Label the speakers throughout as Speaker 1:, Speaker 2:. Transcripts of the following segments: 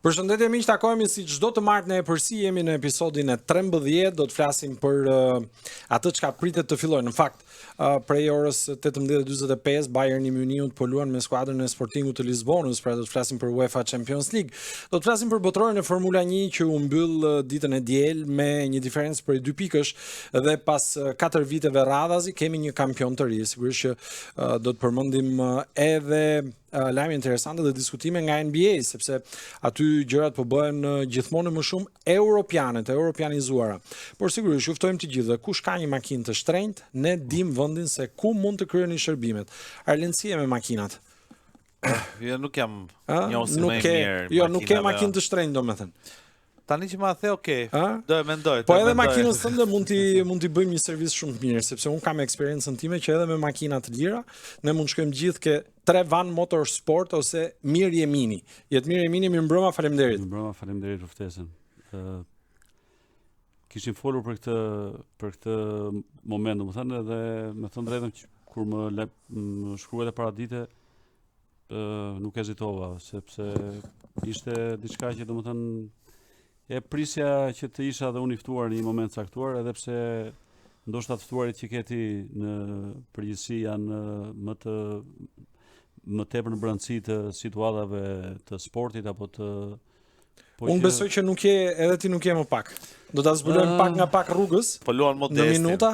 Speaker 1: Përshëndetje miq, takohemi si çdo të martën e përsi, jemi në episodin e 13, do të flasim për atë çka pritet të fillojë. Në fakt, prej orës 18:45 Bayern Muniut po luan me skuadrën e Sportingut të Lisbonës, pra do të flasim për UEFA Champions League. Do të flasim për botrorin e Formula 1 që u mbyll ditën e diel me një diferencë prej 2 pikësh dhe pas 4 viteve radhazi kemi një kampion të ri. Sigurisht që do të përmendim edhe lajme interesante dhe diskutime nga NBA, sepse aty gjërat po bëhen gjithmonë më shumë europiane, të europianizuara. Por sigurisht ju ftojmë të gjithë, kush ka një makinë të shtrenjtë, ne dim vendin se ku mund të kryeni shërbimet. Arlen, si je me makinat?
Speaker 2: Jo, nuk jam njohësi më i mirë.
Speaker 1: Jo, nuk ke makinë të shtrenjtë, domethënë.
Speaker 2: Tani që ma the, okay, do e mendoj.
Speaker 1: Po edhe makinës tënde mund t'i bëjmë një servis shumë të mirë, sepse unë kam eksperiencën time që edhe me makina të lira, ne mund shkojmë gjithë ke 3 Van Motorsport ose Mirë Jemini. Jetë Mirë Jemini, mirë mbrëma, faleminderit.
Speaker 3: Mbrëma, faleminderit për ftesën. Kishim folur për këtë moment, domethënë, edhe me thënë drejtën kur më shkruajtë para dite, nuk hezitova, sepse ishte diçka që domethënë e prisja që të isha dhe unë i ftuar në një moment caktuar, edhe pse ndoshta të ftuarit që keti në përgjithësi janë më tepër në brendësi të situatave të sportit apo të
Speaker 1: unë besoj që nuk je, edhe ti nuk je më pak. Do ta zbulojmë pak nga pak rrugës.
Speaker 2: Po luan modestin.
Speaker 1: Në minuta.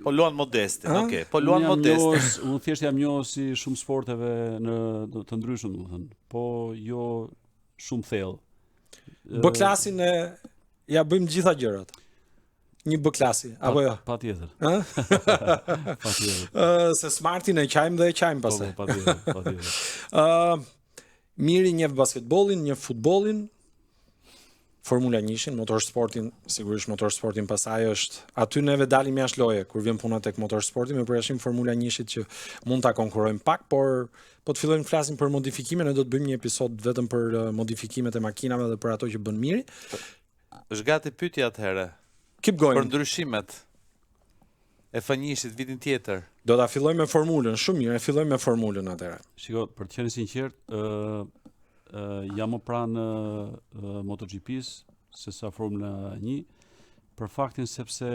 Speaker 2: Po luan modestin, okay. Po luan modestin.
Speaker 3: Unë thjesht jam njohur si shumë sporteve të ndryshëm, domethënë. Po jo shumë thellë.
Speaker 1: B-klasin ja bëjmë gjitha gjërat. Një B-klasi, apo jo?
Speaker 3: Patjetër.
Speaker 1: Patjetër. Se smartin e qajmë dhe e qajmë pastaj.
Speaker 3: Patjetër.
Speaker 1: Miri njeh basketbollin, njeh futbollin, Formula 1-shin, motorsportin, sigurisht motorsportin pasaj është, aty neve dalim jashtë loje, kur vjen puna tek motorsporti, me përjashtim Formula 1-shit që mund ta konkurrojmë pak, por po të fillojmë flasim për modifikime, ne do të bëjmë një episod vetëm për modifikimet e makinave dhe për ato që bën Miri.
Speaker 2: Është gati pyetja atëherë.
Speaker 1: Keep going.
Speaker 2: Për ndryshimet e F1-shit vitin tjetër.
Speaker 1: Do ta fillojmë me formulën, shumë mirë, e fillojmë me formulën atëherë.
Speaker 3: Shiko, për të qenë sinqert, jam më pranë MotoGP-s se sa Formula 1, për faktin sepse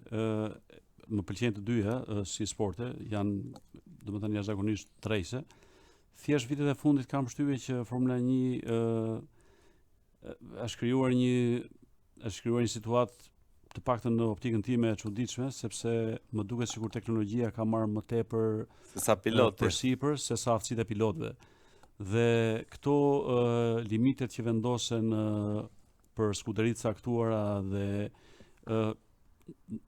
Speaker 3: më pëlqejnë të dyja si sporte, janë domethënë jashtëzakonisht tërheqëse. Thjesht vitet e fundit kam përshtypjen që Formula 1 është krijuar një situatë të paktën në optikën time e çuditshme, sepse më duket sikur teknologjia ka marrë më tepër
Speaker 2: se sa pilotët,
Speaker 3: përsipër se sa aftësitë e pilotëve. Dhe këto limitet që vendosen për skuderitë caktuara dhe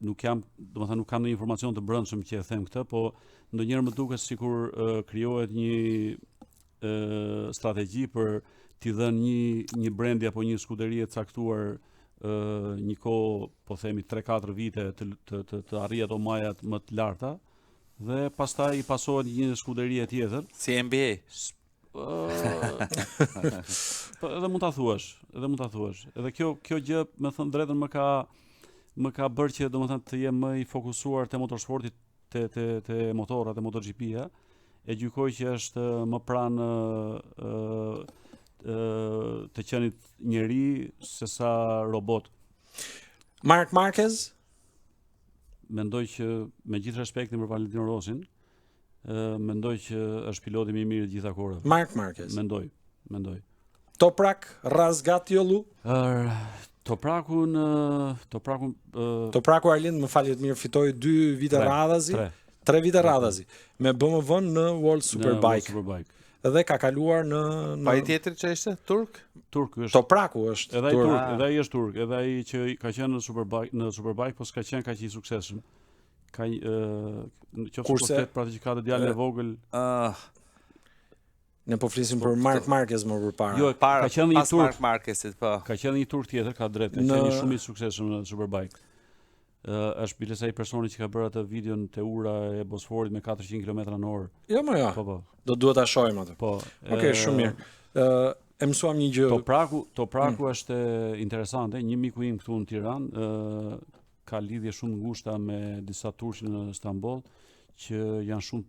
Speaker 3: nuk kam ndonjë informacion të brendshëm që e them këtë, po ndonjëherë më duket sikur krijohet një strategji për t'i dhënë një brendi apo një skuderie të caktuar një kohë, po themi 3-4 vite të arrijë ato majat më të larta dhe pastaj i pasohet një skuderie tjetër,
Speaker 2: si NBA.
Speaker 3: Edhe mund ta thuash. Edhe kjo gjë, me thënë drejtën, më ka bërë që domethënë të jem më i fokusuar te motorsporti, te motorrat, te MotoGP-ja. E gjykoj që është më pranë të qenit njeri se sa robot.
Speaker 1: Marc Marquez?
Speaker 3: Mendoj që me gjithë respektin për Valentino Rosin, mendoj që është piloti më i mirë i gjitha kohërave.
Speaker 1: Marc Marquez.
Speaker 3: Mendoj.
Speaker 1: Toprak Razgatlioglu? Topraku Arlind, më faljet mirë, fitoi 2 vite radhazi. 3 vite radhazi. Me BMW në World Superbike. Edhe ka kaluar në
Speaker 2: Pa i tjetri që ishte? Turk
Speaker 3: është.
Speaker 1: Topraku është.
Speaker 3: Edhe ai turk, edhe ai është turk, edhe ai që ka qenë në Superbike, po s'ka qenë kaq i suksesshëm. Ka qoftë pra që ka të djalin e vogël.
Speaker 1: Ne po flisim për Marc Marquez më përpara.
Speaker 3: Jo, ka qenë një turk.
Speaker 2: Marc Marquezit, po.
Speaker 3: Ka qenë një turk tjetër, ka drejt, ka qenë shumë i suksesshëm në Superbike. Është bilesa i personi që ka bërë atë videon te ura e Bosforit me 400 km/h.
Speaker 1: Jo, më jo.
Speaker 3: Po.
Speaker 1: Do duhet ta shohim atë.
Speaker 3: Po.
Speaker 1: Okej, shumë mirë. E mësuam një gjë.
Speaker 3: Topraku është interesante, një miku im këtu në Tiranë, ka lidhje shumë ngushta me disa turqë në Stamboll që janë shumë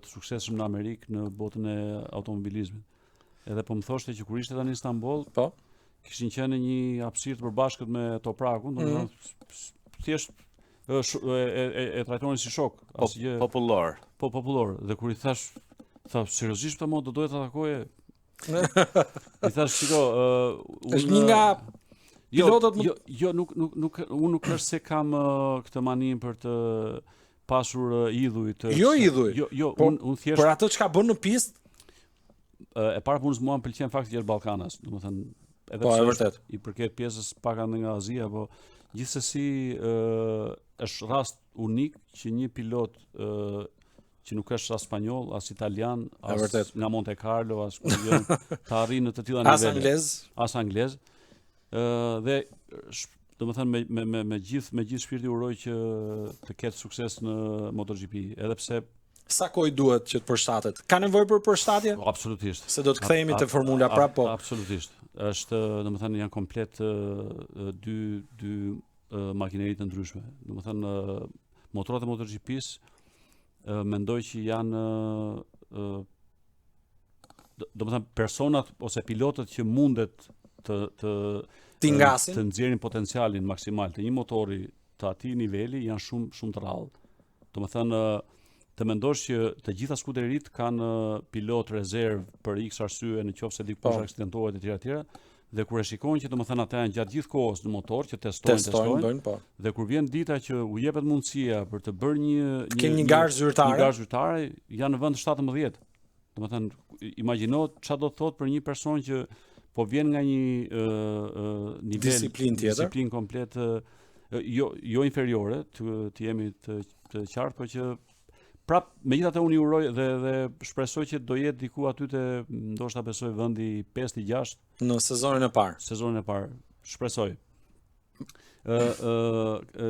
Speaker 3: të suksesshëm në Amerikë në botën e automobilizmit. Edhe po më thoshte që kur ishte tani në Stamboll,
Speaker 1: po,
Speaker 3: kishin qenë në një hapësirë të përbashkët me Toprakun, domethënë thjesht e trajtonin si shok, asgjë
Speaker 2: Popullor.
Speaker 3: po popullor. Dhe kur i thash, seriozisht mo do doja ta takoje. I thash, shiko,
Speaker 1: është një nga pilotët
Speaker 3: unë nuk është se kam këtë maninë për të pasur idhuj të
Speaker 1: Jo idhuj.
Speaker 3: Jo,
Speaker 1: po,
Speaker 3: unë thjesht
Speaker 1: për atë çka bën në pistë,
Speaker 3: e para punës mua më pëlqen fakti që është Ballkanas, domethënë edhe
Speaker 1: po,
Speaker 3: pse
Speaker 1: e vërtet.
Speaker 3: i përket pjesës pak nga Azia, po gjithsesi është rast unik që një pilot që nuk është as spanjoll, as italian, as nga Monte Carlo, as kujon, të arrijë në të tilla nivele. As anglez. Dhe domethënë me gjithë shpirti uroj që të ketë sukses në MotoGP, edhe pse
Speaker 1: sa kohë duhet që të përshtatet? Ka nevojë për përshtatje?
Speaker 3: Absolutisht.
Speaker 1: Se do të kthehemi te formula prapë po.
Speaker 3: Absolutisht. Është, domethënë janë komplet dy makineri të ndryshme. Domethënë motorat e MotoGP-s mendoj që janë domethënë personat ose pilotët që mundet të nxjerrin potencialin maksimal të një motori të atij niveli janë shumë të rrallë. Domethënë të mendosh që të gjitha skuderit kanë pilot rezerv për X arsye në qoftë se dikush aksidentohet etj. Dhe kur e shikojnë që domethënë ata janë gjatë gjithë kohës në motor që testojnë, dhe kur vjen dita që u jepet mundësia për të bërë një
Speaker 1: garë
Speaker 3: zyrtare, janë në vend 17. Domethënë imagjino çfarë do të thotë për një person që po vjen nga një nivel disiplinë komplet jo inferiore, të jemi të qartë, por që prap megjithatë unë i uroj dhe shpresoj që do jetë diku aty te ndoshta besoj vendi 5-6
Speaker 1: në sezonin e parë.
Speaker 3: Sezonin e parë, shpresoj.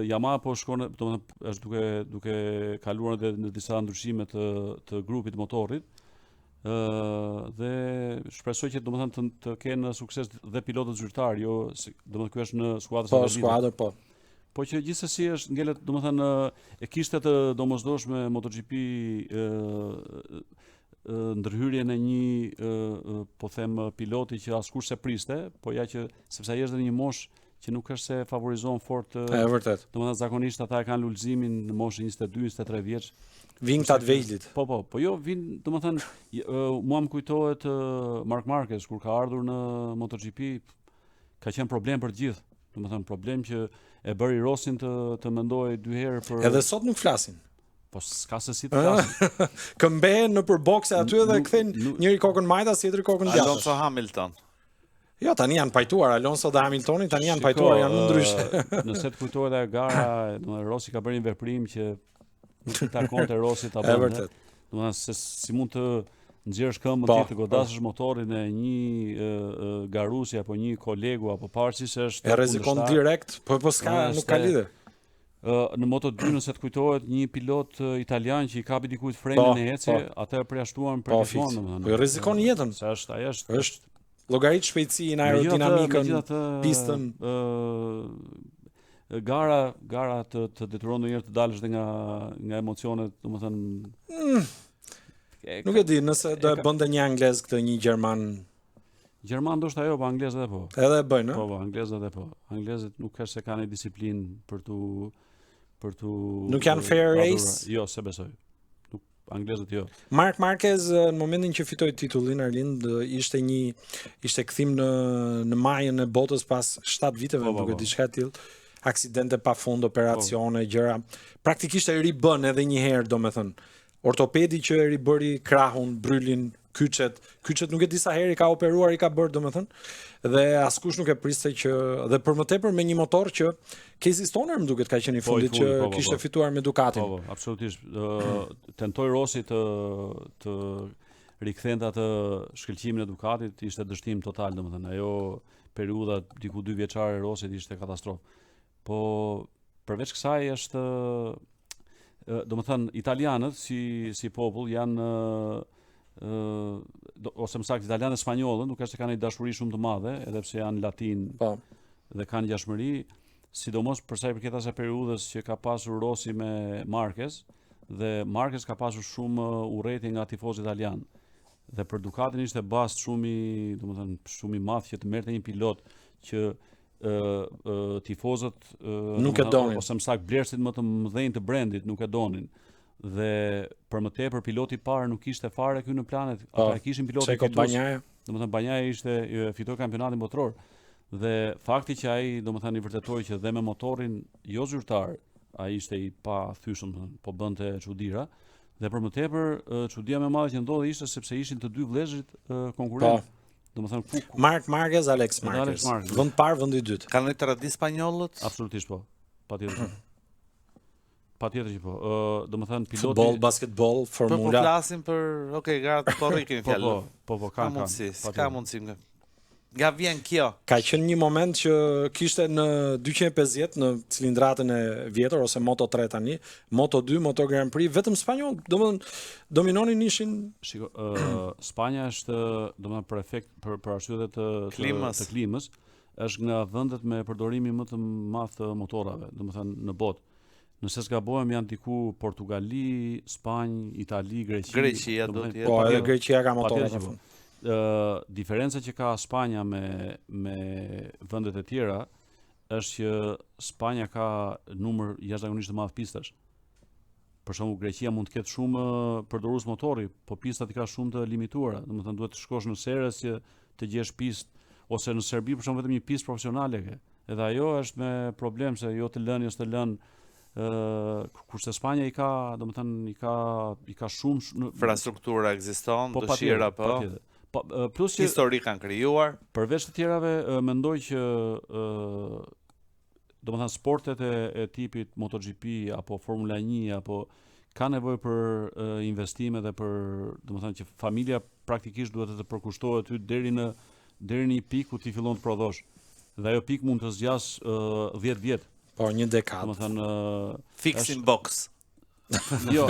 Speaker 3: Yamaha po shkon, domethënë është duke kaluar edhe në disa ndryshime të grupit motorit. Dhe shpresoj që domethënë të kenë sukses dhe pilotët zyrtar, jo domethënë ky është në skuadrën
Speaker 1: e skuadër po.
Speaker 3: Po që gjithsesi është ngelet, domethënë e kishte të domosdoshme MotoGP ndërhyrjen e një po them piloti që askush se priste, po ja që sepse ai është në një moshë që nuk është se favorizon fort.
Speaker 1: E vërtet.
Speaker 3: Domethënë zakonisht ata e kanë lulëzimin në moshën 22-23 vjeç.
Speaker 1: Vin këta të vegjëlit.
Speaker 3: Po jo vin, domethënë mua më kujtohet Marc Marquez kur ka ardhur në MotoGP, ka qenë problem për të gjithë. Domethënë problem që e bëri Rossin të mendojë 2 herë për.
Speaker 1: Edhe sot nuk flasin.
Speaker 3: Po s'ka se si të flasin.
Speaker 1: Këmbehen nëpër bokse aty dhe kthejnë njëri kokën majtas, tjetri kokën djathtë.
Speaker 2: Alonso Hamilton.
Speaker 1: Jo, tani janë pajtuar Alonso dhe Hamiltoni, tani janë pajtuar, janë më ndryshe.
Speaker 3: Nëse të kujtohet ajo gara, domethënë Rossi ka bërë një veprim që nuk i takonte Rossit ta bënte.
Speaker 1: Vërtet.
Speaker 3: Domethënë se si mund të nxjerrësh këmbën ti të godasësh motorin e një garusi apo një kolegu apo pavarësisht se është
Speaker 1: e rrezikon direkt, po s'ka, nuk ka lidhje.
Speaker 3: Në Moto2 nëse të kujtohet një pilot italian që i kapi dikujt frenin e eci, atë e përjashtuan për gjithmonë, domethënë.
Speaker 1: Po rrezikon jetën.
Speaker 3: Se ajo
Speaker 1: është llogarit shpejtësinë, aerodinamikën, pistën.
Speaker 3: Gara të detyron ndonjëherë të dalësh dhe nga emocionet, domethënë.
Speaker 1: Nuk e di, nëse do e bënte një anglez këtë, një gjerman.
Speaker 3: Gjerman ndoshta jo, po anglez edhe po.
Speaker 1: Edhe e bëjnë,
Speaker 3: Po, anglezët edhe po. Anglezët nuk është se kanë një disiplinë për tu
Speaker 1: Nuk janë fair race?
Speaker 3: Jo, se besoj. Anglezët jo.
Speaker 1: Marc Marquez në momentin që fitoi titullin Arlind ishte kthim në majën e botës pas 7 viteve, duke diçka e tillë. Aksidente pafund, operacione, gjëra. Praktikisht e ribën edhe një herë, domethënë. Ortopedi që e ribëri krahun, brylin, kyçet nuk e di sa herë i ka operuar, i ka bërë domethënë. Dhe askush nuk e priste që dhe për më tepër me një motor që Casey Stoner më duket ka qenë i fundit që kishte fituar me Ducatin.
Speaker 3: Po, absolutisht. Tentoi Rossi të rikthente atë shkëlqimin e Ducatit, ishte dështim total domethënë. Ajo periudha diku 2 vjeçare e Rossit ishte katastrofë. Po përveç kësaj është domethënë italianët si popull janë ose më saktë italianë dhe spanjollët, nuk është se kanë një dashuri shumë të madhe, edhe pse janë latin dhe kanë ngjashmëri, sidomos për sa i përket asaj periudhës që ka pasur Rossi me Marquez, dhe Marquez ka pasur shumë urrëti nga tifozët italianë. Dhe për Ducatin ishte bast shumë i madh që të merrte një pilot që tifozët
Speaker 1: Nuk e donin.
Speaker 3: ose më saktë blerësit më të mëdhenj të brendit nuk e donin. Dhe për më tepër piloti i parë nuk ishte fare këtu në planet. Ata e kishin pilotin
Speaker 1: Çeko
Speaker 3: fitues.
Speaker 1: Banjaja.
Speaker 3: Domethënë Banjaja fitoi kampionatin botror. Dhe fakti që ai domethënë i vërtetoi që dhe me motorin jo zyrtar, ai ishte i pa thyeshëm, po bënte çudira. Dhe për më tepër çudia më e madhe që ndodhi ishte sepse ishin të dy vëllezërit konkurrentë. Domethënë
Speaker 1: Marc Marquez, Alex Marquez. Vend parë, vendi i dytë.
Speaker 2: Kanë një traditë spanjollët?
Speaker 3: Absolutisht po. Patjetër. Patjetër që po. Domethënë piloti
Speaker 1: Futboll, basketbol,
Speaker 2: Po
Speaker 1: formula.
Speaker 2: flasim për, gratë po rrikin fjalë.
Speaker 3: Po,
Speaker 2: Ka mundësi, ka mundësi nga vjen kjo.
Speaker 1: Ka qenë një moment që kishte në 250 në cilindratën e vjetër ose Moto3 tani, Moto2, Moto Grand Prix, vetëm spanjoll, domethënë dominonin ishin.
Speaker 3: Shiko, Spanja është domethënë për efekt për arsye të klimës, është nga vendet me përdorimi më të madh të motorave, domethënë në botë. Nëse s'gabohem janë diku Portugali, Spanjë, Itali, Greqi.
Speaker 2: Greqia do të jetë.
Speaker 1: Po, edhe Greqia ka motorë në fund.
Speaker 3: Diferenca që ka Spanja me vendet e tjera është që Spanja ka numër jashtëzakonisht të madh pistash. Për shembull Greqia mund të ketë shumë përdorues motori, po pistat i ka shumë të limituara. Domethënë duhet të shkosh në Serres që të gjesh pistë, ose në Serbi për shembull vetëm një pistë profesionale ke. Edhe ajo është me problem se jo të lënë, jo të lënë. Kurse Spanja i ka, domethënë i ka shumë
Speaker 2: infrastruktura ekziston, dëshira po.
Speaker 3: Plus që
Speaker 2: histori kanë krijuar.
Speaker 3: Përveç të tjerave mendoj që domethënë sportet e tipit MotoGP apo Formula 1 apo ka nevojë për investime dhe për domethënë që familja praktikisht duhet të përkushtohet ty deri në një pikë ku ti fillon të prodhosh. Dhe ajo pikë mund të zgjas 10 vjet.
Speaker 1: Po, një dekadë.
Speaker 3: Domethënë
Speaker 2: fixing box.
Speaker 3: Jo,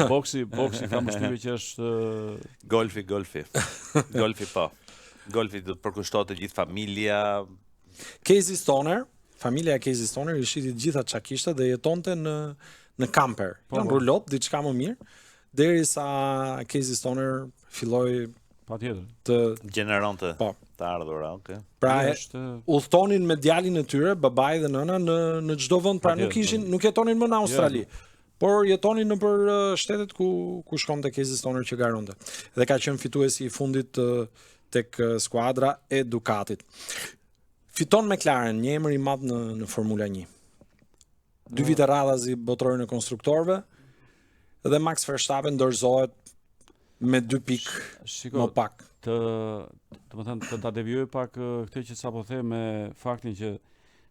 Speaker 3: boksi ka mbështyje që është
Speaker 2: golfi po. Golfi do të përkushtohet të gjithë familja.
Speaker 1: Casey Stoner, familja e Casey Stoner i shiti të gjitha çka kishte dhe jetonte në camper, në rulot, diçka më mirë, derisa Casey Stoner filloi
Speaker 3: patjetër
Speaker 1: të
Speaker 2: gjeneronte
Speaker 1: po
Speaker 2: të ardhura, okay.
Speaker 1: Pra udhtonin me djalin e tyre, babai dhe nëna në çdo vend, pra nuk jetonin më në Australi. Por jetonin nëpër shtetet ku shkonte Casey Stoner që garonte. Dhe ka qenë fituesi i fundit tek skuadra e Ducatit. Fiton McLaren, një emër i madh në Formula 1. 2 vite radhazi botror në konstruktorëve dhe Max Verstappen dorëzohet me 2 pikë më pak.
Speaker 3: Domethënë të ta devijoj pak këtë që sapo them me faktin që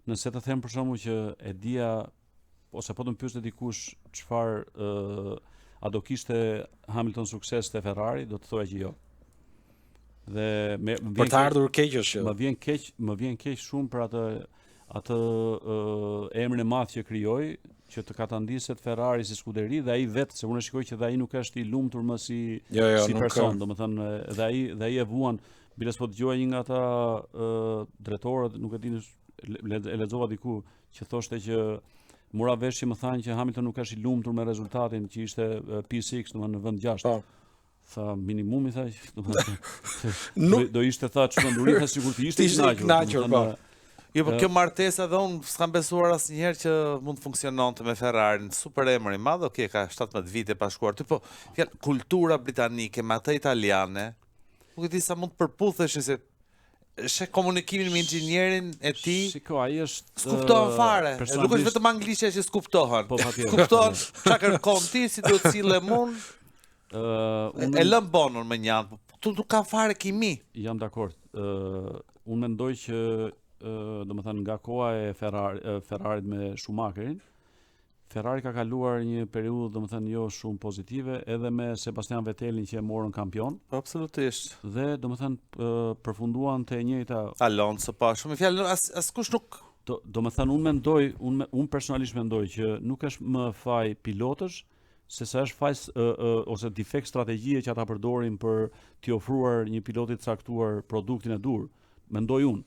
Speaker 3: nëse të them për shembull që e dia ose po të më pyeste dikush çfarë a do kishte Hamilton sukses te Ferrari, do të thoya që jo. Dhe
Speaker 1: për të ardhur keq është.
Speaker 3: Më vjen keq shumë për atë emrin e madh që krijoi, që të katandiset Ferrari si skuderi dhe ai vetë, se unë shikoj që dhe ai nuk është i lumtur më si person, domethënë dhe ai e vuan, biles po dëgjoj një nga ata drejtorët, nuk e di, e lexova diku që thoshte që mora vesh që më thanë që Hamilton nuk është i lumtur me rezultatin që ishte P6, domethënë në vend 6. Tha minimumi tha, domethënë do ishte tha çmenduri tha sigurt ishte i kënaqur,
Speaker 2: po. Jo, po kjo martesa dhe unë s'kam besuar asnjëherë që mund të funksiononte me Ferrarin. Super emër i madh, okay, ka 17 vite pa shkuar ty, po fjalë kultura britanike me atë italiane, nuk e di sa mund të përputhesh se she komunikimin me inxhinierin e tij.
Speaker 3: Shiko, ai është
Speaker 2: skuptohen fare. Nuk është vetëm anglishtja që skuptohen.
Speaker 3: Po patjetër.
Speaker 2: Skuptohen çka kërkon ti, si do të sillem unë. E lëm bonun me një anë. Tu nuk ka fare kimi.
Speaker 3: Jam dakord. Unë mendoj që domethënë nga koha e Ferrarit me Schumacherin, Ferrari ka kaluar një periudhë domethënë jo shumë pozitive, edhe me Sebastian Vettelin që e morën kampion.
Speaker 2: Absolutisht.
Speaker 3: Dhe domethënë përfunduan te e njëjta
Speaker 2: Alonso pa shumë fjalë, askush nuk
Speaker 3: unë personalisht mendoj që nuk është më faj pilotësh, se sa është faj ose defekt strategjie që ata përdorin për t'i ofruar një piloti të caktuar produktin e dur. Mendoj unë.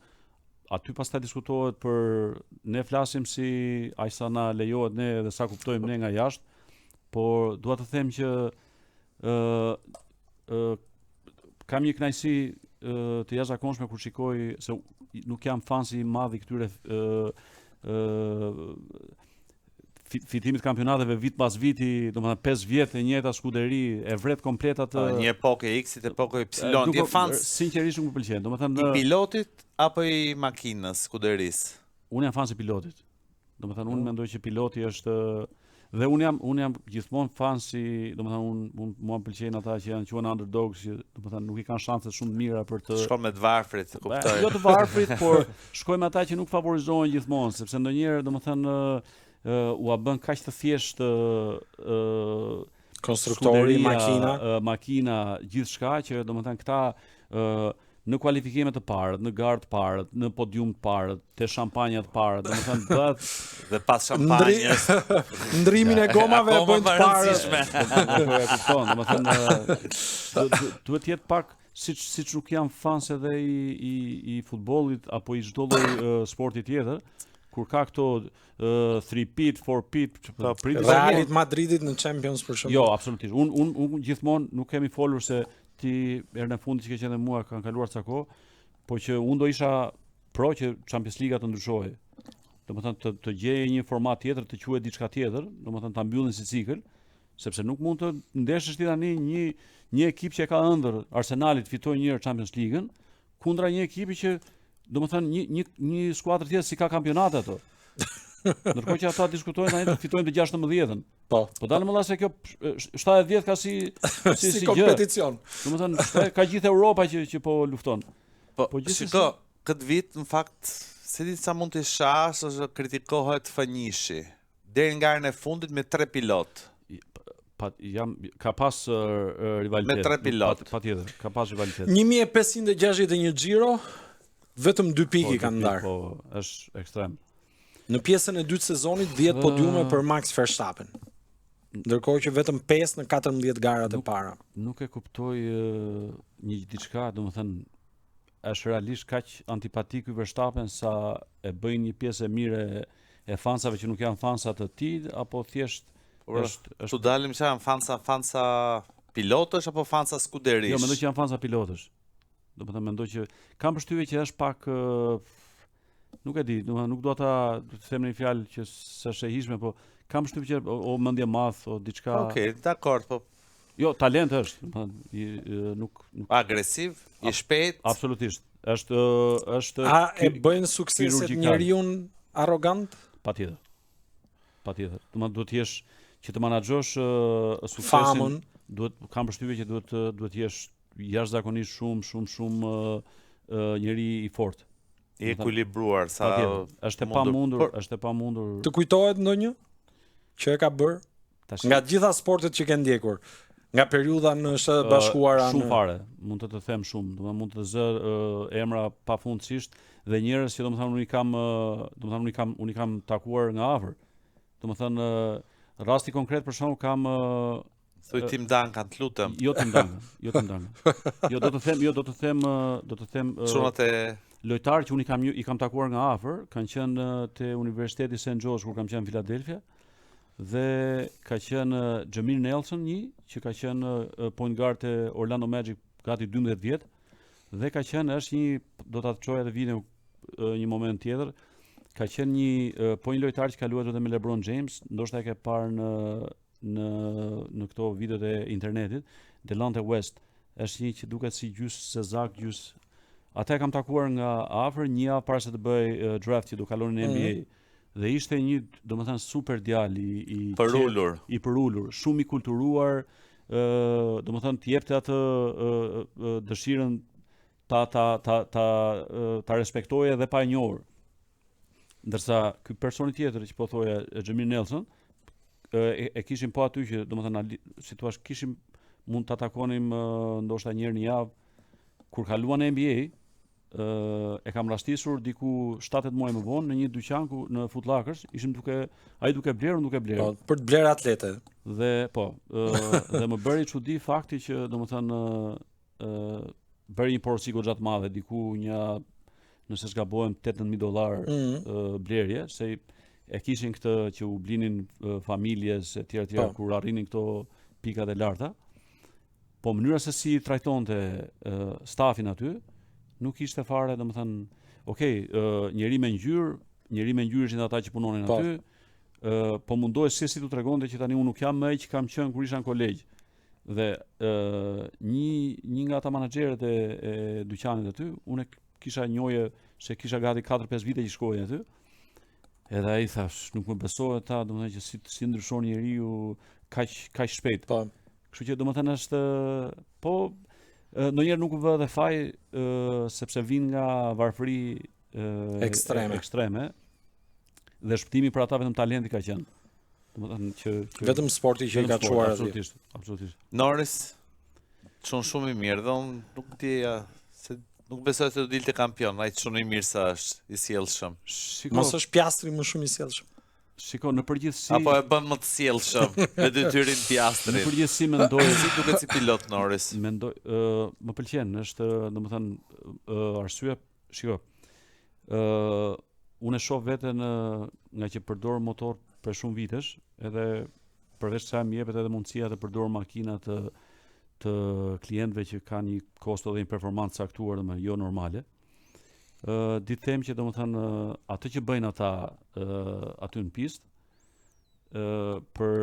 Speaker 3: Aty pastaj diskutohet për ne flasim si aq sa na lejohet ne dhe sa kuptojmë ne nga jashtë, por dua të them që kam një kënaqësi të jashtëzakonshme kur shikoj se nuk jam fans i madh i këtyre fitimit kampionateve vit pas viti, domethënë 5 vjet e njëjta skuderi, e vret komplet atë
Speaker 2: një epokë X-it, epokë Y, ti je fans
Speaker 3: sinqerisht nuk më pëlqen. Domethënë
Speaker 2: i pilotit apo i makinës, skuderisë?
Speaker 3: Unë jam fans i pilotit. Domethënë unë mendoj që piloti është dhe unë jam gjithmonë fans i, domethënë mua pëlqejnë ata që janë quhen underdogs, që domethënë nuk i kanë shanse shumë të mira për të
Speaker 2: shkon me të varfrit, kuptoj.
Speaker 3: Jo të varfrit, por shkojmë ata që nuk favorizohen gjithmonë, sepse ndonjëherë domethënë u bën kaq të thjesht
Speaker 1: konstruktori,
Speaker 3: makina, gjithçka që domethënë këta në kualifikime të parët, në garë të parët, në podium të parët, te shampanja të parët, domethënë bëhet
Speaker 2: dhe pas shampanjës
Speaker 1: ndrimin e gomave bën të
Speaker 2: parë.
Speaker 3: Domethënë duhet jetë pak siç nuk jam fans edhe i futbollit apo i çdo lloj sporti tjetër, kur ka këto 3-peat, 4-peat,
Speaker 1: Realit Madridit në Champions për shembull.
Speaker 3: Jo, absolutisht. Unë gjithmonë nuk kemi folur se ti herën e fundit që ke qenë me mua kanë kaluar ca kohë, po që unë do isha pro që Champions Liga të ndryshojë. Domethënë të gjejë një format tjetër, të quhet diçka tjetër, domethënë ta mbyllin si cikël, sepse nuk mund të ndeshësh ti tani një ekip që ka ëndër Arsenalit fitoi një herë Champions League-ën kundra një ekipi që domethënë një skuadër tjetër si ka kampionate ato. Ndërkohë që ata diskutojnë tani të fitojnë të 16-ën. Po dalë më dha se kjo 70 ka si
Speaker 1: kompeticion.
Speaker 3: Domethënë ka gjithë Europa që po lufton.
Speaker 2: Po shiko, këtë vit në fakt se di sa mund të shash ose kritikohet Fënjishi. Deri në garën e fundit me 3 pilot.
Speaker 3: Ka pas rivalitet.
Speaker 2: Me 3 pilot.
Speaker 3: Patjetër, ka pas rivalitet.
Speaker 1: 1561 Giro, vetëm 2 pikë kanë ndarë.
Speaker 3: Po, është ekstrem.
Speaker 1: Në pjesën e dytë sezonit 10 podiume për Max Verstappen. Ndërkohë që vetëm 5 në 14 garat e para.
Speaker 3: Nuk e kuptoj një diçka, domethënë është realisht kaq antipatik ky Verstappen sa e bëjnë një pjesë e mirë e fansave që nuk janë fansa të tij apo thjesht është
Speaker 2: tu dalim që janë fansa pilotësh apo fansa skuderish?
Speaker 3: Jo, mendoj që janë fansa pilotësh. Domethënë mendoj që kam përshtypjen që është pak nuk e di, nuk do ta them në një fjalë që s'është e hijshme, po kam përshtypjen që o mendje madh o diçka.
Speaker 2: Okej, dakord, po
Speaker 3: jo, talent është, domethënë nuk
Speaker 2: agresiv, i shpejt.
Speaker 3: Absolutisht. Është
Speaker 1: A e bëjnë sukseset njeriu arrogant?
Speaker 3: Patjetër. Domethënë duhet të jesh që të menaxhosh suksesin.
Speaker 1: Famën.
Speaker 3: Kam përshtypjen që duhet jesh jashtëzakonisht shumë njeri i fortë.
Speaker 2: I ekuilibruar sa
Speaker 3: është e pamundur.
Speaker 1: Të kujtohet ndonjë që e ka bër nga të gjitha sportet që ke ndjekur, nga periudha në Shtetet Bashkuara?
Speaker 3: Shumë fare, mund të them shumë, domethënë mund të zë emra pafundësisht dhe njerëz që domethënë unë i kam takuar nga afër. Domethënë rasti konkret për shembull kam
Speaker 2: thuj Tim Duncan, të lutem.
Speaker 3: Jo Tim Duncan. Jo do të them
Speaker 2: çunat e
Speaker 3: lojtarë që unë i kam takuar nga afër, kanë qenë te Universiteti St. George kur kam qenë në Philadelphia, dhe ka qenë Jameer Nelson që ka qenë point guard te Orlando Magic gati 12 vjet, dhe ka qenë është do ta çoj atë video një moment tjetër, ka qenë një po një lojtar që ka luajtur me LeBron James, ndoshta e ke parë në këto videot e internetit, Delonte West, është një që duket si gjys sezak, gjys. Ata e kam takuar nga afër një javë para se të bëj draft që do kalonin në NBA. Dhe ishte një, domethënë, super djalë i përulur, shumë i kulturuar, domethënë të jepte atë dëshirën ta respektoje dhe pa e njohur. Ndërsa ky personi tjetër që po thoja Jameer Nelson, e kishim po aty që domethënë si thua kishim mund ta takonim ndoshta një herë në javë kur kaluan në NBA. E kam rastisur diku 7-8 muaj më vonë në një dyqan në Foot Lockers, ishim ai duke blerë, unë duke blerë.
Speaker 1: Po, për të blerë atlete.
Speaker 3: Dhe dhe më bëri çudi fakti që domethënë bëri një porosi goxha të madhe, diku nëse s'gabohem $18,000 blerje, se e kishin këtë që u blinin familjes e tjera kur arrinin këto pikat e larta. Po mënyra se si trajtonte stafin aty, nuk ishte fare, domethënë, okay, njeri me ngjyrë ishin ata që punonin aty. Po mundohej si tu tregonte që tani unë nuk jam më ai që kam qenë kur isha në kolegj. Dhe një nga ata menaxherët e dyqanit aty, unë kisha njohje se kisha gati 4-5 vite që shkoja aty. Edhe ai thash, nuk më besohet ta, domethënë që si ndryshon njeriu kaq shpejt.
Speaker 1: Po.
Speaker 3: Kështu që domethënë është ndonjëherë nuk u vë dhe faj sepse vin nga varfëri ekstreme. Dhe shpëtimi për ata vetëm talenti ka qenë. Domethënë që
Speaker 1: vetëm sporti që i ka çuar aty.
Speaker 3: Absolutisht.
Speaker 2: Norris shumë i mirë, dhe unë nuk dija se nuk besoj se do dilte kampion, ai shumë i mirë sa është, i sjellshëm.
Speaker 1: Mos është Piastri më shumë i sjellshëm.
Speaker 3: Shiko, në përgjithësi
Speaker 2: apo e bën më të sjellshëm me detyrin Piastrin.
Speaker 3: Në përgjithësi mendoj
Speaker 2: si duket si pilot Norris.
Speaker 3: Mendoj më pëlqen, është domethënë arsye, shiko. Unë e shoh veten nga që përdor motor për shumë vitesh, edhe përveç sa më jepet edhe mundësia të përdor makina të klientëve që kanë një kosto dhe një performancë caktuar dhe jo normale. Ditë them që domethënë atë që bëjnë ata aty në pistë për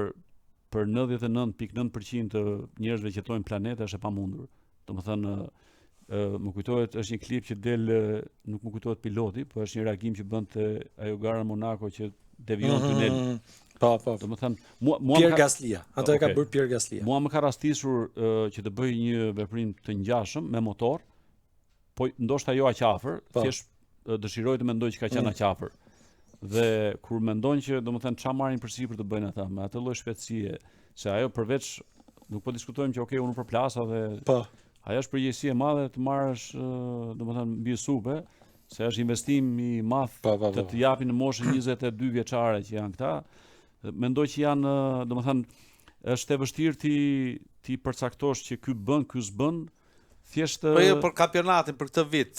Speaker 3: 99.9% të njerëzve që jetojnë planetë është e pamundur. Domethënë më kujtohet, është një klip që del, nuk më kujtohet piloti, po është një reagim që bënte ajo gara në Monaco që devion tunel.
Speaker 1: Po.
Speaker 3: Domethënë
Speaker 1: Pierre Gasly. Atë e ka bërë Pierre Gasly.
Speaker 3: Mua më ka rastisur që të bëj një veprim të ngjashëm me motor, po ndoshta jo aq afër, thjesht dëshiroj të mendoj që ka qenë aq afër. Dhe kur mendon që domethënë çfarë marrin përsipër të bëjnë ata me atë lloj shpejtësie, se ajo përveç nuk po diskutojmë që okay, unë përplasa dhe ajo është përgjegjësi e madhe të marrësh domethënë mbi supe, se është investim i madh të japin në moshën 22 vjeçare që janë këta. Mendoj që janë domethënë është e vështirë ti përcaktosh që ky bën, ky s'bën. Thjesht
Speaker 2: po jo për kampionatin për këtë vit.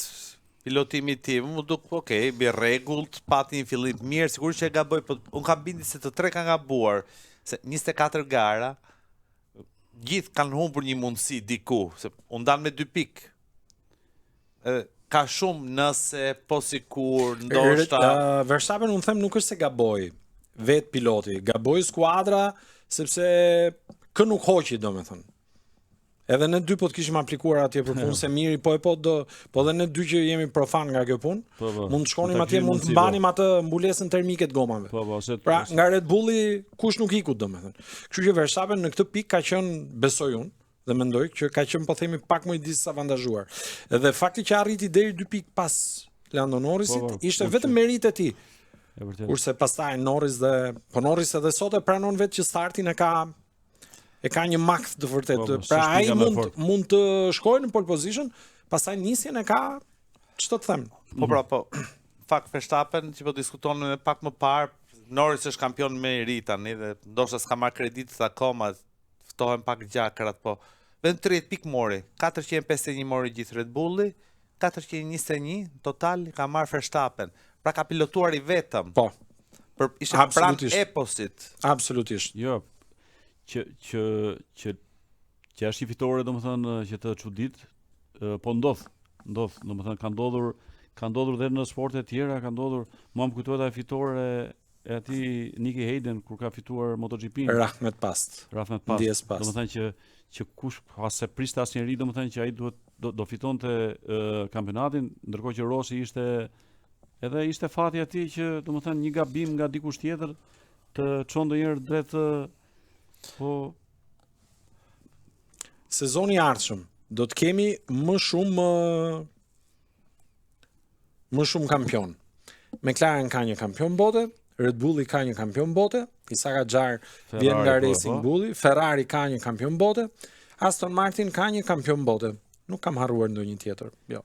Speaker 2: Pilotimi tim, më duk okay, bi rregullt, pati një fillim mirë, sigurisht që e gaboj, po unë kam bindje se të tre kanë gabuar, se 24 gara gjithë kanë humbur një mundësi diku, se unë dan me 2 pikë. Ka shumë nëse po sikur ndoshta
Speaker 1: Verstappen unë them nuk është se gaboj vet piloti, gaboj skuadra sepse kë nuk hoqi domethënë. Edhe ne dy po të kishim aplikuar atje për punë se miri, po dhe ne dy që jemi profan nga kjo punë, mund të shkonim atje, mund të mbanim atë mbulesën termike të gomave. Pra, nga Red Bulli kush nuk ikut domethënë. Kështu që Verstappen në këtë pikë ka qenë, besoj unë, dhe mendoj që ka qenë po themi pak më i disavantazhuar. Edhe fakti që arriti deri 2 pikë pas Lando Norrisit ishte vetëm merit e tij. Kurse pastaj Norris Norris edhe sot e pranon vetë që startin e ka një makt të vërtetë. Pra ai mund të shkojë në pole position, pastaj nisjen e ka ç'të të them.
Speaker 2: Po. Fakt Verstappen që po diskutonin edhe pak më parë, Norris është kampion më i ri tani dhe ndoshta s'ka marrë kreditë akoma, ftohen pak gjakrat, po vetëm 30 pikë mori. 451 mori gjithë Red Bulli, 421 total ka marrë Verstappen. Pra ka pilotuar i vetëm.
Speaker 1: Po.
Speaker 2: Ishte pranë eposit.
Speaker 1: Absolutisht.
Speaker 3: Jo. Që është i fitore domethënë që të çudit, po ndodh, domethënë ka ndodhur edhe në sporte të tjera, ka ndodhur, mua më kujtohet ai fitore e atij Nicky Hayden kur ka fituar MotoGP-n.
Speaker 1: Rahmet Past.
Speaker 3: Domethënë që kush se priste asnjëri domethënë që ai do fitonte kampionatin, ndërkohë që Rossi ishte fati atij që domethënë një gabim nga dikush tjetër të çon ndonjëherë drejt
Speaker 1: sezoni i ardhshëm do të kemi më shumë kampion. McLaren ka një kampion bote, Red Bulli ka një kampion bote, Isaka Xhar vjen nga Racing Bulli, Ferrari ka një kampion bote, Aston Martin ka një kampion bote. Nuk kam harruar ndonjë tjetër. Jo.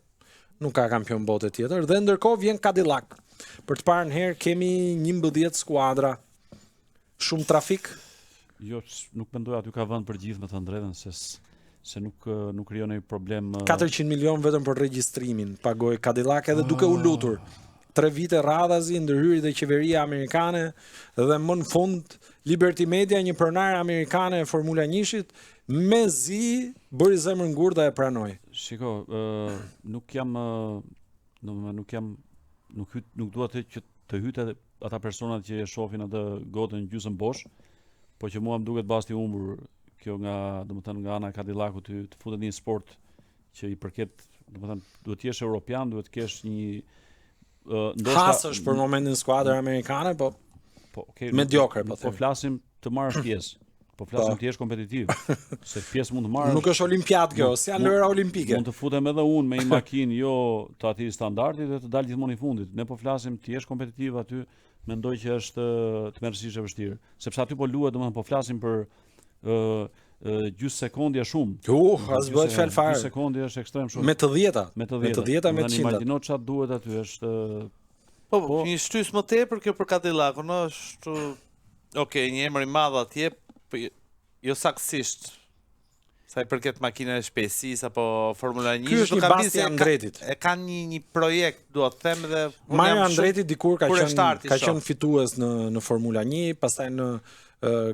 Speaker 1: Nuk ka kampion bote tjetër dhe ndërkohë vjen Cadillac. Për të parë herë kemi 11 skuadra. Shumë trafik.
Speaker 3: Jo, nuk mendoj aty ka vend për gjithë, me të drejtën, se nuk krijon ai problem.
Speaker 1: 400 milion vetëm për regjistrimin pagoi Cadillac edhe duke u lutur. 3 vite radhazi ndërhyri dhe qeveria amerikane dhe më në fund Liberty Media, një pronare amerikane e Formula 1-shit, mezi bëri zemrën ngurtë dhe e pranoi.
Speaker 3: Shiko, nuk jam nuk dua që të hyjë ata personat që e shohin atë gotën gjysmë bosh, po që mua më duket basti humbur kjo nga, domethënë nga ana e Cadillacut të futet në një sport që i përket, domethënë duhet të jesh europian, duhet të kesh një
Speaker 1: hasësh për momentin skuadrë amerikane, po
Speaker 3: okay,
Speaker 1: mediocre,
Speaker 3: po flasim të marrësh pjesë. Po flasim të jesh kompetitiv, se pjesë mund të marrësh.
Speaker 1: Nuk është olimpiad kjo, si janë lojra olimpike.
Speaker 3: Mund të futem edhe unë me një makinë jo të atij standardi dhe të dalë gjithmonë i fundit. Ne po flasim të jesh kompetitiv aty, mendoj që është tmerrsisht e vështirë, sepse aty po luhet, domethënë po flasim për gjysmë sekondja shumë.
Speaker 1: As bëhet fjalë fare.
Speaker 3: Gjysmë sekondja është ekstrem shumë.
Speaker 1: Me të 10-ta. Me të 10-ta me 100-ta.
Speaker 3: Imagjino çfarë duhet aty, është
Speaker 2: Po, një shtys më tepër kjo për Cadillacun, është okay, një emër i madh atje, po jo saktësisht. Sa i përket makinave shpejtësisë apo Formula 1,
Speaker 1: ky është një basti Andretit.
Speaker 2: E kanë një projekt, dua të them, dhe
Speaker 1: Mario Andretti dikur ka qenë fitues në Formula 1, pastaj në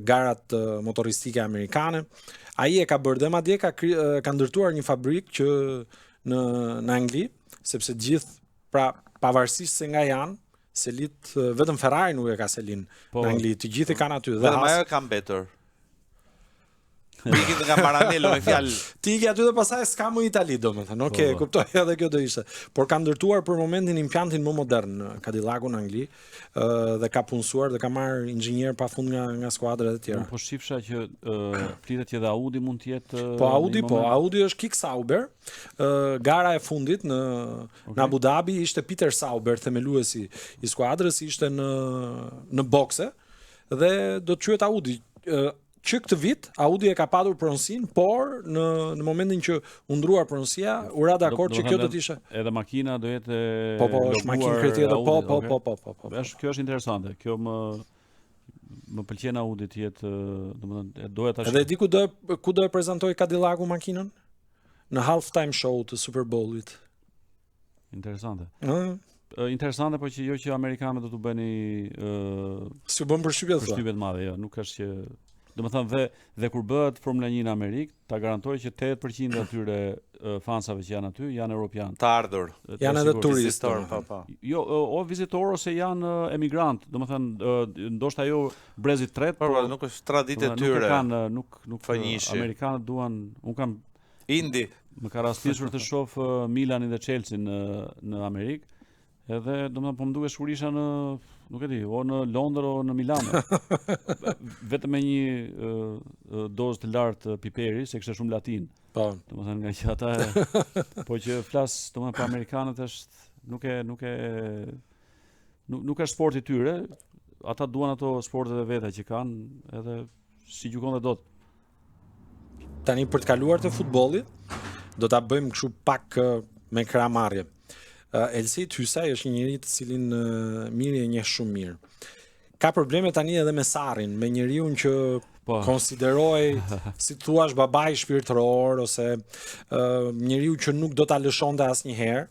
Speaker 1: garat motoristike amerikane. Ai e ka bërë dhe madje ka ndërtuar një fabrikë që në Angli, sepse gjithë, pra pavarësisht se nga janë, selit vetëm Ferrari nuk e ka selin në Angli, të gjithë kanë aty.
Speaker 2: Dhe ajo ka mbetur. Ikin nga Maranello me fjalë.
Speaker 1: Ti iki aty dhe pastaj s'ka më Itali, domethënë. Okej, kuptoj, edhe kjo do ishte. Por ka ndërtuar për momentin impjantin më modern në Cadillacun në Angli, dhe ka punësuar dhe ka marrë inxhinier pafund nga skuadrat e tjera.
Speaker 3: Po shifsha që flitet që dhe Audi mund të jetë.
Speaker 1: Audi është Kick Sauber. Gara e fundit në Abu Dhabi ishte Peter Sauber, themeluesi i skuadrës, ishte në bokse dhe do të quhet Audi. Që këtë vit Audi e ka padur pronësinë, por në momentin që u ndruar pronësia, u ra dakord që kjo do të ishte.
Speaker 3: Edhe makina do jetë
Speaker 1: është makinë tjetër, po.
Speaker 3: Kjo është interesante. Kjo më pëlqen Audi të jetë, domethënë doja tash.
Speaker 1: Edhe di ku do e prezantoj Cadillacu makinën? Në halftime show të Super Bowlit.
Speaker 3: Interesante. Interesante, po që jo që amerikanët do të bëni
Speaker 1: si u bën përshtypje
Speaker 3: të madhe, jo, nuk është që domethënë dhe kur bëhet Formula 1 në Amerikë, ta garantoj që 80% atyre fansave që janë aty janë europian.
Speaker 2: Të ardhur.
Speaker 1: Janë edhe turistë.
Speaker 3: Jo, o vizitor ose janë emigrant, domethënë ndoshta jo brezit tret,
Speaker 2: por nuk është traditë e tyre.
Speaker 3: Nuk amerikanët duan, un kam
Speaker 2: Indi.
Speaker 3: Më ka rastisur të shoh Milanin dhe Chelsea në Amerikë. Edhe domethënë po më duket shurisha në, nuk e di, o në Londër o në Milano. Vetëm me një dozë të lartë piperi, se kishte shumë latin.
Speaker 1: Po.
Speaker 3: Domethënë nga që ata po që flas domethënë për amerikanët është nuk është sporti i tyre. Ata duan ato sportet e veta që kanë, edhe si gjykon dhe dot.
Speaker 1: Tani për të kaluar te futbolli, do ta bëjmë kështu pak me kramarrje. Elsit Hysaj është një njeri të cilin mirë e njeh shumë mirë. Ka probleme tani edhe me Sarrin, me njeriu që konsideroj, si thua, babai shpirtëror ose njeriu që nuk do ta lëshonte asnjëherë.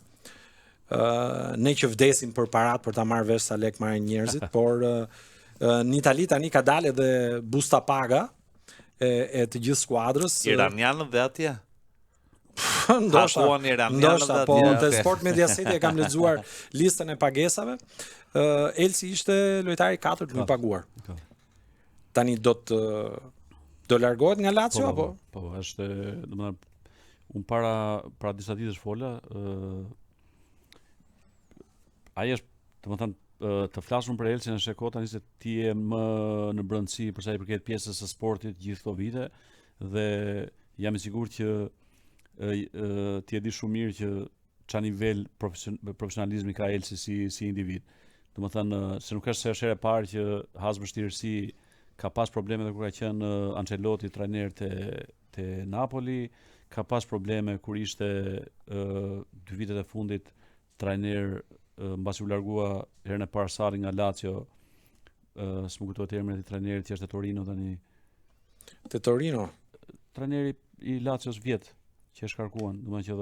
Speaker 1: Ne që vdesim për parat për ta marrë vesh sa lek marrin njerëzit, por në Itali tani ka dalë edhe busta paga e të gjithë skuadrës.
Speaker 2: Iranianët dhe atje.
Speaker 1: Ndoshta, po te Sport Mediaset e kam lexuar listën e pagesave. Elsi ishte lojtari i 4 më i paguar. Tani do largohet nga Lazio apo?
Speaker 3: Po, është, domethënë un para disa ditësh fola, ai është, domethënë të flasun për Elsin në sheko tani se ti je më në brendësi për sa i përket pjesës së sportit gjithë këto vite dhe jam i sigurt që ti e di shumë mirë që ç'a nivel profesionalizmi ka Elsi si individ. Domethënë se nuk është se është herë e parë që has vështirësi, ka pas probleme kur ka qenë Ancelotti trajner te Napoli, ka pas probleme kur ishte 2 vitet e fundit trajner mbasi u largua herën e parë Sarri nga Lazio, s'më kujtohet emrin e trajnerit që është te Torino tani.
Speaker 1: Te Torino.
Speaker 3: Trajneri i Lazios vjet që e shkarkuan, domethënë që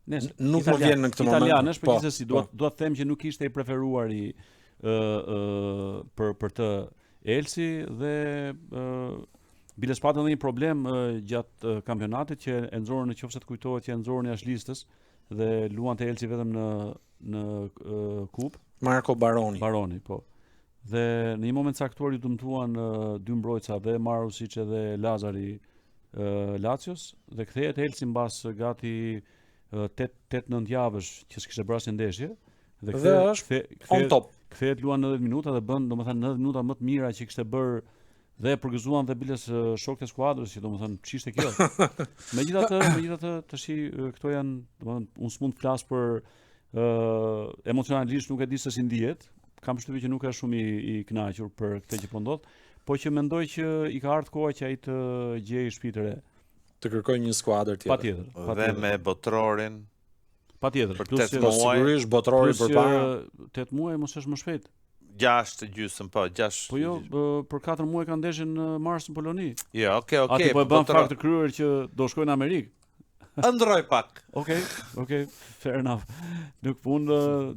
Speaker 1: Nuk më vjen në këtë moment.
Speaker 3: Italianesh, por gjithsesi dua të them që nuk ishte i preferuari për të Elsi dhe biles patën edhe një problem gjatë kampionatit që e nxorën, nëse të kujtohet, që e nxorën jashtë listës dhe luante Elsi vetëm në kupë.
Speaker 1: Marco Baroni.
Speaker 3: Baroni, po. Dhe në një moment caktuar ju dëmtuan dy mbrojtësa, dhe Marusic dhe Lazari Lazios, dhe kthehet Elsi mbas gati 8-9 javësh që s'kishte brasë ndeshje
Speaker 1: dhe është on top.
Speaker 3: Kthehet luan 90 minuta dhe bën, domethënë, 90 minuta më të mira që kishte bërë dhe përgëzuan dhe biles shokët e skuadrës, që domethënë ç'ishte kjo. Megjithatë tash këto janë, domethënë, unë s'mund të flas për emocionalisht, nuk e di se si ndihet. Kam përshtypjen që nuk është shumë i kënaqur për këtë që po ndodh, po që mendoj që i ka ardhur koha që ai të gjejë shtëpi të re.
Speaker 1: Të kërkojë një skuadër tjetër.
Speaker 3: Patjetër.
Speaker 2: Dhe me botrorin.
Speaker 3: Patjetër.
Speaker 2: Plus
Speaker 1: sigurisht botrori përpara
Speaker 3: 8 muaj mos është më shpejt.
Speaker 2: 6 gjysmë, po 6.
Speaker 3: Po jo, për 4 muaj kanë ndeshjen në Mars në Poloni.
Speaker 2: Jo, okay.
Speaker 3: Aty po e bën fakt të kryer që do shkojnë në Amerikë.
Speaker 2: Ndroj pak.
Speaker 3: Okej, fair enough. Nuk mund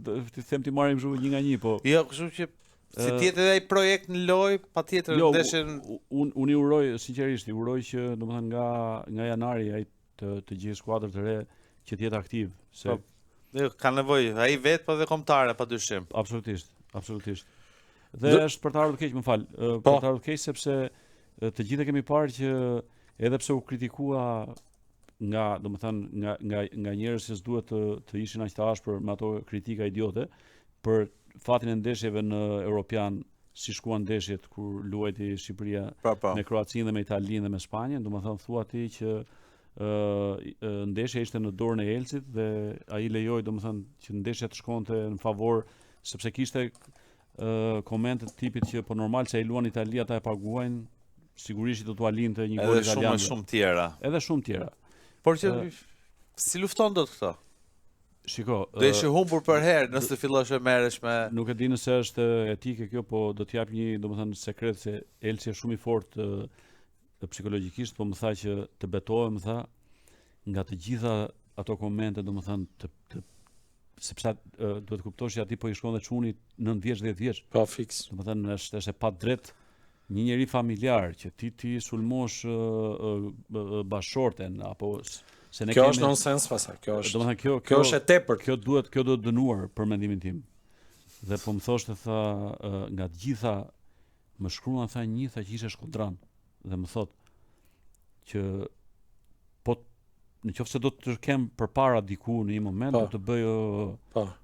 Speaker 3: të them ti marrim kështu një nga një, po.
Speaker 2: Jo, kështu që si tjetë edhe ai projekt në lojë, patjetër ndeshjen.
Speaker 3: Unë i uroj sinqerisht, i uroj që domethënë nga janari ai të gjejë skuadër të re që të jetë aktiv, se
Speaker 2: ka nevojë ai vetë, po dhe kombëtare padyshim.
Speaker 3: Absolutisht. Dhe është për të ardhur keq, më fal. Për të ardhur keq sepse të gjithë kemi parë që edhe pse u kritikua domethënë nga njerëz që s'duhet të ishin aq të ashpër me ato kritika idiote për fatin e ndeshjeve në Europian, si shkuan ndeshjet kur luajti Shqipëria me Kroacinë dhe me Italinë dhe me Spanjën, domethënë thua ti që ndeshja ishte në dorën e Elsit dhe ai lejoi domethënë që ndeshja të shkonte në favor, sepse kishte komente të tipit që po normal se ai luan Itali, ata e paguajnë, sigurisht do t'u alinte një gol italian. Edhe shumë tjera.
Speaker 2: Por që si lufton dot këto?
Speaker 3: Shiko,
Speaker 2: do ishi humbur për herë nëse fillosh e merresh me.
Speaker 3: Nuk e di nëse është etike kjo, po do të jap një, domethënë, sekret se Elsi është shumë i fortë psikologjikisht, po më tha që të betohem, më tha, nga të gjitha ato komente, domethënë, sepse duhet të kuptosh që aty po i shkon dhe çuni 9 vjeç, 10 vjeç.
Speaker 1: Po fiks.
Speaker 3: Domethënë është e pa drejt një njeri familjar që ti sulmosh bashorten apo se ne
Speaker 1: kjo është nonsens pastaj. Kjo është.
Speaker 3: Domethënë
Speaker 1: kjo është e tepërt.
Speaker 3: Kjo duhet dënuar për mendimin tim. Dhe po më thoshte, tha, nga të gjitha më shkruan, tha, që ishte shkodran dhe më thot që po nëse do të kem përpara diku në një moment, do të bëj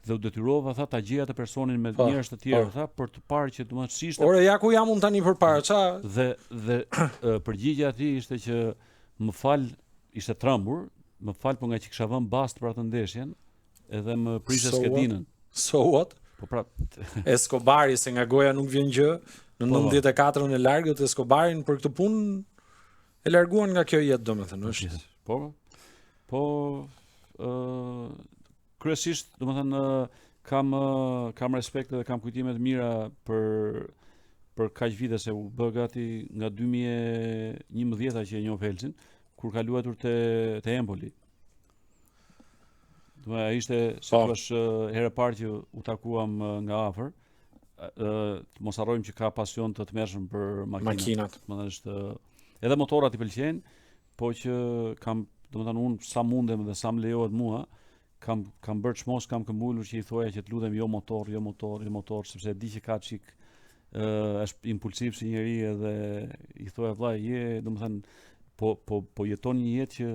Speaker 3: dhe u detyrova, tha, ta gjej atë personin me njerëz të tjerë, tha, për të parë që domethënë si ishte.
Speaker 1: Ore, ja ku jam unë tani përpara, ça?
Speaker 3: Dhe përgjigjja e tij ishte që më fal, ishte trembur, më fal, po nga që kisha vënë bast për atë ndeshjen, edhe më prishte skedinën.
Speaker 1: So what?
Speaker 3: Po pra,
Speaker 1: Escobari, se nga goja nuk vjen gjë, në 94-ën e largët Escobarin për këtë punë e larguan nga kjo jetë, domethënë, është.
Speaker 3: Po kryesisht, domethënë, kam respekt dhe kam kujtime të mira për kaq vite, se u bë gati nga 2011 që e njoh Elsin, kur ka luajtur te Empoli. Ai ishte, si thua, herë e parë që u takuam nga afër. Mos harrojmë që ka pasion të tmerrshëm për makinat. Domethënë është edhe motorat i pëlqejnë, po që kam, domethënë, unë sa mundem dhe sa më lejohet mua, kam bërë çmos, kam këmbulur që i thoja që të lutem jo motor, sepse e di që ka çik është impulsiv si njeri, edhe i thoja, vllai, domethënë po jeton një jetë që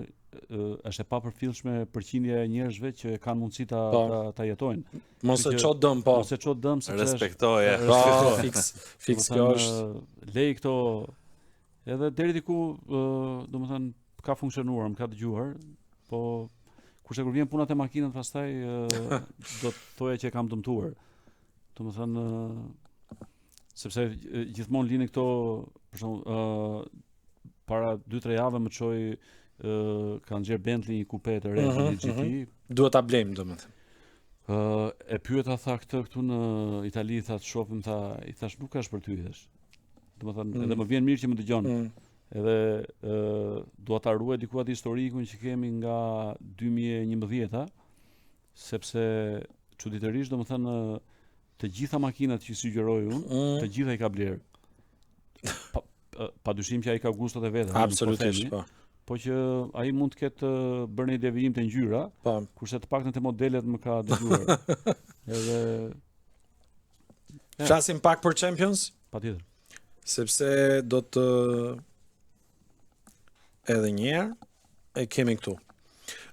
Speaker 3: është e papërfillshme përqindja e njerëzve që kanë mundësi ta jetojnë.
Speaker 1: Mos e ço dëm, po.
Speaker 3: Mos e ço dëm, sepse
Speaker 2: respektoje.
Speaker 1: Fiks kjo është
Speaker 3: lej këto edhe deri diku, domethënë, ka funksionuar, më ka dëgjuar, po kurse kur vjen puna te makinat, pastaj do të thoja që e kam dëmtuar. Domethënë, sepse gjithmonë lini këto, për shembull, para 2-3 javë më çoi kanë nxjerr Bentley një kupe të re GT.
Speaker 1: Duhet ta blejmë, domethënë.
Speaker 3: E pyeta, tha, këtu në Itali, tha, të shohim, tha, i thash, nuk është për ty, thash. Domethënë, edhe më vjen mirë që më dëgjon. Edhe dua ta ruaj diku atë historikun që kemi nga 2011, sepse çuditërisht domethënë të gjitha makinat që sugjeroj unë, të gjitha i ka bler. Padyshim që ai ka gustot e veta,
Speaker 1: Absolutisht, po.
Speaker 3: Po që ai mund të ketë bërë një devijim të ngjyra,
Speaker 1: Po.
Speaker 3: kurse të paktën te modelet më ka dëgjuar. Edhe
Speaker 1: Flasim pak për Champions,
Speaker 3: patjetër.
Speaker 1: sepse do të edhe një herë e kemi këtu.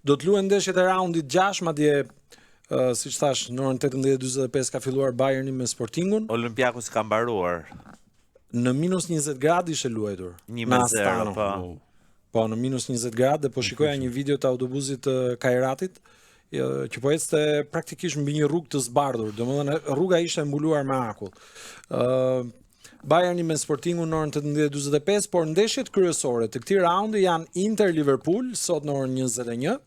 Speaker 1: Do të luajnë ndeshjet e raundit 6, madje siç thash, në orën 18:45 ka filluar Bayerni me Sportingun.
Speaker 2: Olympiakos ka mbaruar
Speaker 1: Në -20 gradë ishte luajtur.
Speaker 2: 1-0, po.
Speaker 1: Po, në -20 gradë dhe po shikoja një video të autobusit të Kairatit, që po ecte praktikisht mbi një rrugë të zbardhur, domethënë rruga ishte mbuluar me akull. Bayerni me Sportingun në orën 18:45, por ndeshjet kryesore të këtij raundi janë Inter Liverpool sot në orën 21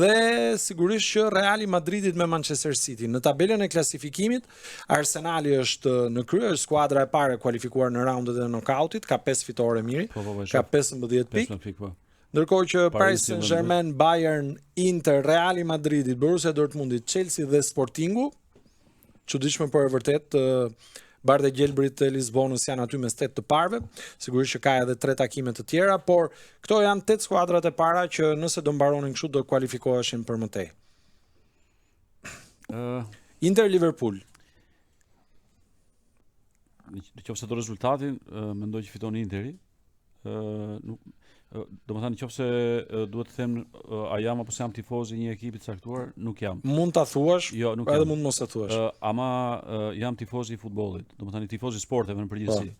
Speaker 1: dhe sigurisht që Reali Madridit me Manchester City. Në tabelën e klasifikimit, Arsenali është në krye, është skuadra e parë kualifikuar në raundet e nokautit, ka 5 fitore miri, ka 15 pikë. Ndërkohë që Paris Saint-Germain, Bayern, Inter, Reali Madridit, Borussia Dortmundit, Chelsea dhe Sportingu, çuditshme por e vërtet, Bardë e Gjelbrit të Lisbonës janë aty mes 8 të parëve, sigurisht që ka edhe 3 takime të tjera, por këto janë 8 skuadrat e para që nëse do mbaronin kështu do kualifikoheshin për më tej. Inter Liverpool.
Speaker 3: Nëse do rezultatin, mendoj që fiton Interi. Domethënë nëse duhet të them a jam apo s'jam tifoz i një ekipi të caktuar, nuk jam.
Speaker 1: Mund ta thuash,
Speaker 3: jo, nuk
Speaker 1: edhe
Speaker 3: jam.
Speaker 1: mund mos ta thuash.
Speaker 3: Ama jam tifoz i futbollit, domethënë tifoz i sporteve në përgjithësi.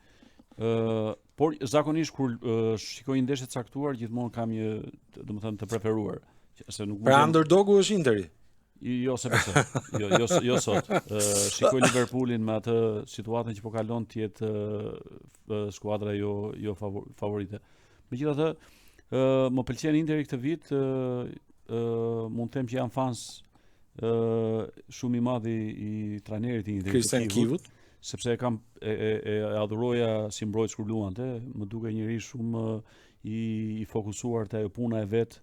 Speaker 3: Por zakonisht kur shikoj një ndeshje të caktuar, gjithmonë kam një, domethënë të preferuar. Se nuk
Speaker 1: pra underdogu është Interi.
Speaker 3: Jo se besoj. Jo sot. Shikoj Liverpoolin me atë situatën që po kalon të jetë skuadra jo favorite. Megjithatë, më pëlqen Interi këtë vit, mund të them që jam fans shumë i madh i trajnerit i Interit,
Speaker 1: Christian Kivut,
Speaker 3: sepse e adhuroja si mbrojtës kur luante, më duke njëri shumë i fokusuar te ajo puna e vet,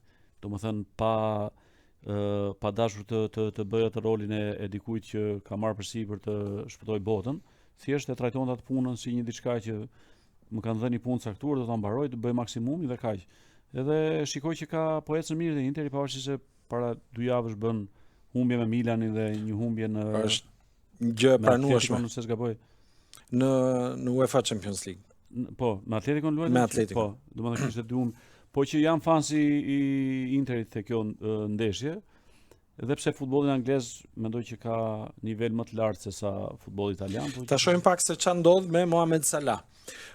Speaker 3: domethënë pa dashur të bëjë atë rolin e dikujt që ka marrë përsipër të shpëtoj botën, thjesht e trajtonte atë punën si një diçka që më kanë dhënë një punë caktuar, do ta mbaroj, të bëj maksimumin dhe kaq. Edhe shikoj që ka po ecën mirë dhe Interi, pavarësisht se para 2 javësh bën humbje me Milanin dhe një humbje në
Speaker 1: është gjë e pranueshme
Speaker 3: nëse s'gaboj.
Speaker 1: Në UEFA Champions League.
Speaker 3: Po, me Atletikon luajnë?
Speaker 1: Me Atletikon.
Speaker 3: Po, domethënë kishte 2 humbje. Po që jam fans i Interit te kjo ndeshje, edhe pse futbolli anglez mendoj që ka nivel më të lartë se sa futbolli italian.
Speaker 1: Ta shohim pak se ç'a ndodh me Mohamed Salah.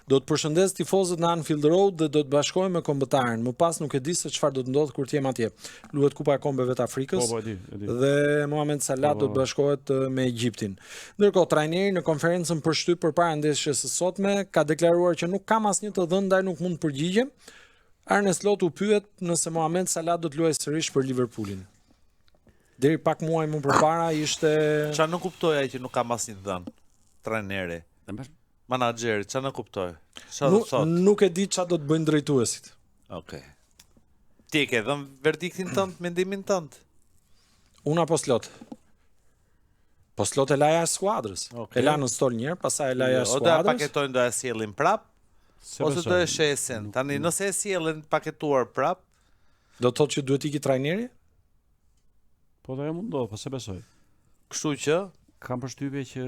Speaker 1: Do të përshëndes tifozët në Anfield Road dhe do të bashkohem me kombëtaren. Më pas nuk e di se çfarë do të ndodh kur të jem atje. Luhet Kupa e Kombeve të Afrikës.
Speaker 3: Po, e di.
Speaker 1: Dhe Mohamed Salah do të bashkohet me Egjiptin. Ndërkohë trajneri në konferencën për shtyp përpara ndeshjes së sotme ka deklaruar që nuk kam asnjë të dhënë, ndaj nuk mund të përgjigjem. Arne Slot u pyet nëse Mohamed Salah do të luajë sërish për Liverpoolin. Deri pak muaj më përpara ishte
Speaker 2: Çfarë nuk kuptoj ai që nuk kam asnjë të dhënë. Trajneri. Menaxheri, çfarë nuk kuptoj. Çfarë thot?
Speaker 1: Nuk e di çfarë do të bëjnë drejtuesit.
Speaker 2: Okej. Ti e ke dhënë verdiktin tënd, mendimin tënd?
Speaker 1: Unë apo Slot? Po Slot e laja e skuadrës.
Speaker 2: Okay.
Speaker 1: E la në stol një herë, pastaj e laja e
Speaker 2: O do ja
Speaker 1: skuadrës.
Speaker 2: paketojnë, do ja sjellin prap? Ose do e shesin? Tani nëse e sjellin paketuar prap,
Speaker 1: do të thotë që duhet iki trajneri?
Speaker 3: Po do e mundo, po se besoj.
Speaker 2: Kështu që
Speaker 3: kam përshtypje që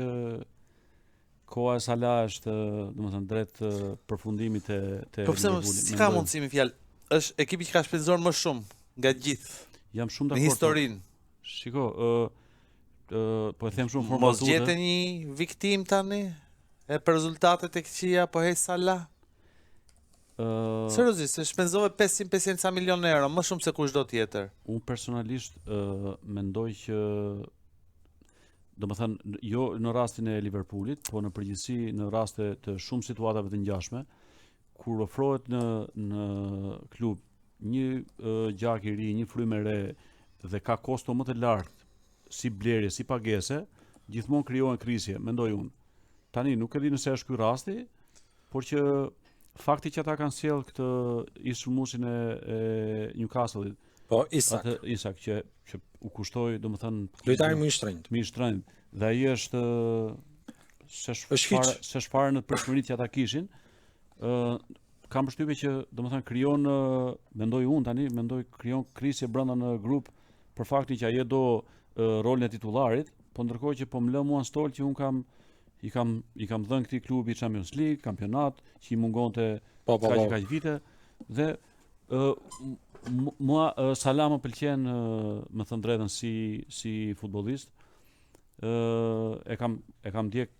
Speaker 3: koha e Salah është, domethënë drejt përfundimit te
Speaker 2: po pse si ka mundësi me fjalë? Është ekipi që ka shpenzuar më shumë nga gjithë.
Speaker 3: Jam shumë dakord.
Speaker 2: Në historinë.
Speaker 3: Shiko, po e them shumë formatute.
Speaker 2: Mos gjete një viktim tani e për rezultatet e këqija po hej Salah. Seriozisht, se shpenzove 500 sa milion euro, më shumë se kushdo tjetër.
Speaker 3: Unë personalisht mendoj që domethënë jo në rastin e Liverpoolit, po në përgjithësi në raste të shumë situatave të ngjashme, kur ofrohet në klub një gjak i ri, një frymë e re dhe ka kosto më të lartë si blerje, si pagese, gjithmonë krijohen krisje, mendoj unë. Tani nuk e di nëse është ky rasti, por që fakti që ata kanë sjell këtë ish sulmuesin e Newcastle-it.
Speaker 1: Po, Isak
Speaker 3: që u kushtoi, domethënë
Speaker 1: Lojtari më i shtrenjtë.
Speaker 3: më i shtrenjtë. Dhe ai është se çfarë në përshmëritë që ata kishin, kam përshtypje që domethënë krijon mendoj unë tani, krijon krisje brenda në grup për faktin që ai do rolin e titullarit, po ndërkohë që po më lë mua në stol që un i kam dhënë këtij klubi Champions League, kampionat, që i mungonte kaq vite dhe mua Salah më pëlqen, më thënë drejtën si futbollist. E kam ndjek,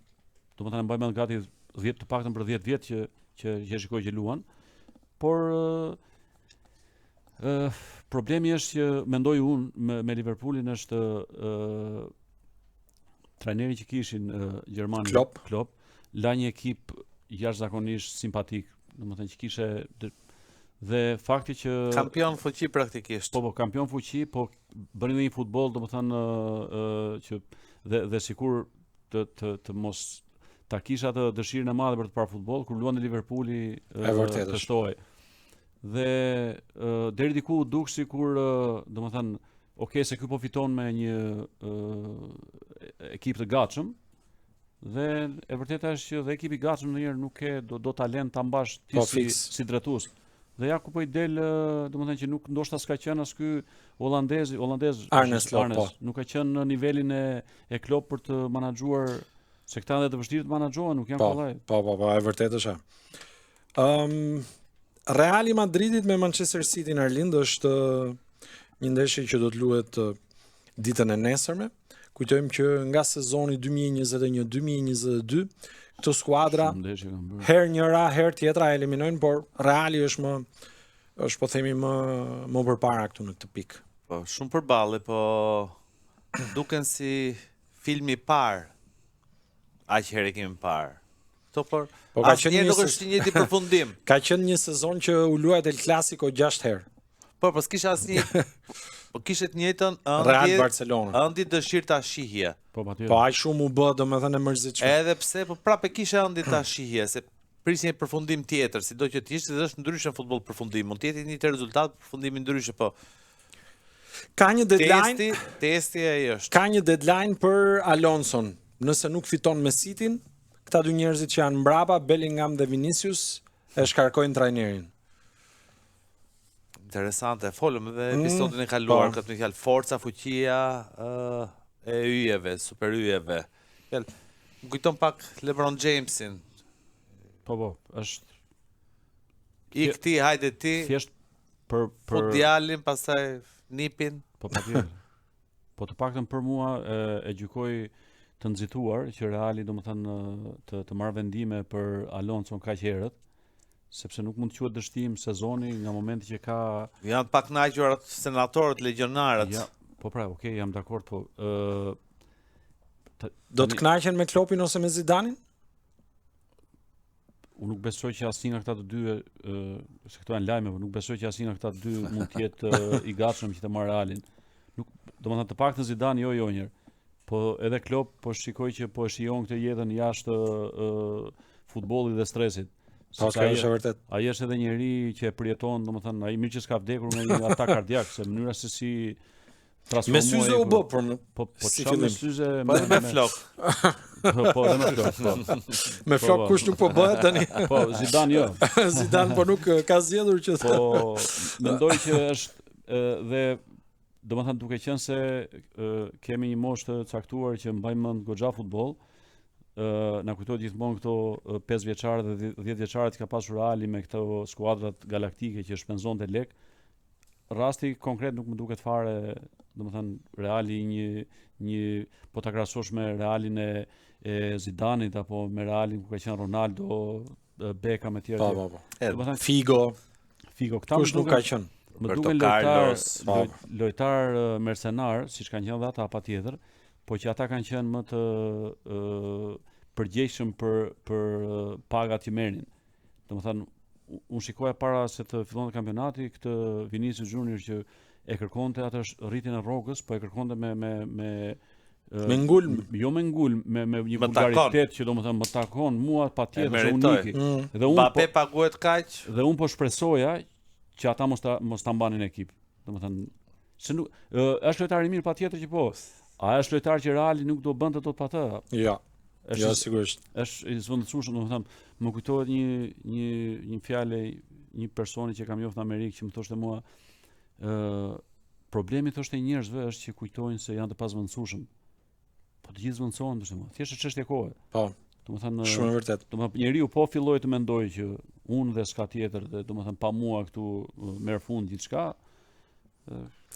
Speaker 3: domethënë mbaj mend gati 10 të paktën për 10 vjet që shikoj që luan. Por problemi është që mendoj unë me Liverpoolin është trajneri që kishin Gjermani Klopp la një ekip jashtëzakonisht simpatik, domethënë që kishe dhe fakti që
Speaker 2: kampion fuqi praktikisht.
Speaker 3: Po kampion fuqi, po bënin një futboll domethënë që dhe sikur të mos ta kisha atë dëshirën e madhe për të parë futboll kur luante Liverpooli të shtohej. Dhe deri diku duk sikur domethënë okay se ky po fiton me një ekip të gatshëm dhe e vërteta është që dhe ekipi i gatshëm ndonjëherë nuk ke do talent ta mbash ti si drejtues. Dhe ja ku po i del domethënë që nuk ndoshta s'ka qenë as ky holandez
Speaker 1: Arne Slot,
Speaker 3: nuk ka qenë në nivelin e Klopp për të menaxhuar, se këta edhe të vështirë të menaxhohen, nuk janë kollaj.
Speaker 1: Po, e vërtetë është. Reali Madridit me Manchester City në Arlind është një ndeshje që do të luhet ditën e nesërme. Kujtojmë që nga sezoni 2021-2022 këto skuadra herë njëra, herë tjetra eliminojnë, por Reali është po themi më përpara këtu në këtë pikë.
Speaker 2: Po, shumë përballi, po duken si filmi i parë. Aq herë kemi parë. Por asnjëherë nuk është një përfundim.
Speaker 1: Ka qenë një sezon që u luajt El Clasico 6 herë.
Speaker 2: Po s'kisha asnjë. Po kishte të njëjtën
Speaker 1: Real Barcelona.
Speaker 2: Ëndit dëshirë ta shihje.
Speaker 1: Po aq shumë u bë domethënë e mërzitshme.
Speaker 2: Edhe pse po prapë kishe ëndit ta shihje, se prisni një përfundim tjetër, sido që të ishte, është ndryshe në futboll përfundim. Mund të jetë një rezultat përfundimi ndryshe, po
Speaker 1: ka një deadline.
Speaker 2: Testi ai është.
Speaker 1: Ka një deadline për Alonson. Nëse nuk fiton me Cityn, këta dy njerëzit që janë mbrapa, Bellingham dhe Vinicius, e shkarkojnë trajnerin.
Speaker 2: Interesante, folëm dhe episodin e kaluar, këtë me fjalë forca, fuqia e yjeve, super yjeve. Më kujton pak LeBron Jamesin.
Speaker 3: Po, është
Speaker 2: I këti, hajde ti.
Speaker 3: Thjesht për
Speaker 2: djalin, pastaj nipin.
Speaker 3: Po patjetër. Po të paktën për mua e gjykoj të nxituar që Reali domethënë të marrë vendime për Alonson kaq herët, sepse nuk mund të quhet dështim sezoni nga momenti që ka
Speaker 2: janë pak kënaqur senatorët, legionarët.
Speaker 3: Ja, po pra, okay, jam dakord, po
Speaker 1: do të kënaqen me Kloppin ose me Zidanin?
Speaker 3: Unë nuk besoj që asnjë nga këta të dy, se këto janë lajme, por nuk besoj që asnjë nga këta të dy mund të jetë i gatshëm që të marrë Realin. Nuk, domethënë të paktën Zidane jo njëherë. Po edhe Klopp po shikoj që po e shijon këtë jetën jashtë futbollit dhe stresit.
Speaker 1: Po ka është vërtet.
Speaker 3: Ai është edhe njëri që e përjeton, domethënë ai mirë që s'ka vdekur me një atak kardiak, se mënyra se si
Speaker 1: me syze u bë,
Speaker 3: po si fillim. Me syze
Speaker 2: me flok.
Speaker 3: Po edhe me flok.
Speaker 1: Me flok kush nuk po bëhet tani.
Speaker 3: Po Zidane jo.
Speaker 1: Zidane po nuk ka zgjedhur që
Speaker 3: po mendoj që është dhe domethënë duke qenë se kemi një moshë të caktuar që mbajmë mend goxha futboll, na kujtohet gjithmonë këto 5 vjeçarë dhe 10 vjeçarët që ka pasur Reali me këto skuadrat galaktike që shpenzonte lek. Rasti konkret nuk më duket fare, domethënë Reali një po ta krahasosh me Realin e Zidanit apo me Realin ku ka qenë Ronaldo, Beckham e tjerë.
Speaker 1: Po. Figo
Speaker 3: këta
Speaker 1: kush nuk ka qenë.
Speaker 3: Më duken lojtar mercenar, siç kanë qenë ata patjetër, po që ata kanë qenë më të përgjegjshëm për pagat që merrnin. Domethënë unë shikoja para se të fillonte kampionati këtë Vinicius Junior që e kërkonte atë rritjen e rrogës, po e kërkonte me
Speaker 1: ngulm,
Speaker 3: jo me ngulm, me një vulgaritet që domethënë më takon mua patjetër se uniki.
Speaker 2: Dhe unë Mbappé paguhet kaq.
Speaker 3: Dhe unë po shpresoja që ata mos ta mbanin ekip. Domethënë Se nuk është lojtar i mirë patjetër që po. A është lojtar që Reali nuk do bënte dot pa të?
Speaker 1: Jo. Jo, sigurisht.
Speaker 3: Është i zvendësueshëm, domethënë, më kujtohet një fjalë një personi që kam njohur në Amerikë që më thoshte mua, problemi thoshte i njerëzve është që kujtojnë se janë të pazvendësueshëm. Po të gjithë zvendësohen për shembull. Thjesht është çështje kohe.
Speaker 1: Po.
Speaker 3: Domethënë
Speaker 1: Shumë e vërtet.
Speaker 3: Domethënë njeriu po filloi të mendojë që unë dhe s'ka tjetër dhe domethënë pa mua këtu merr fund gjithçka.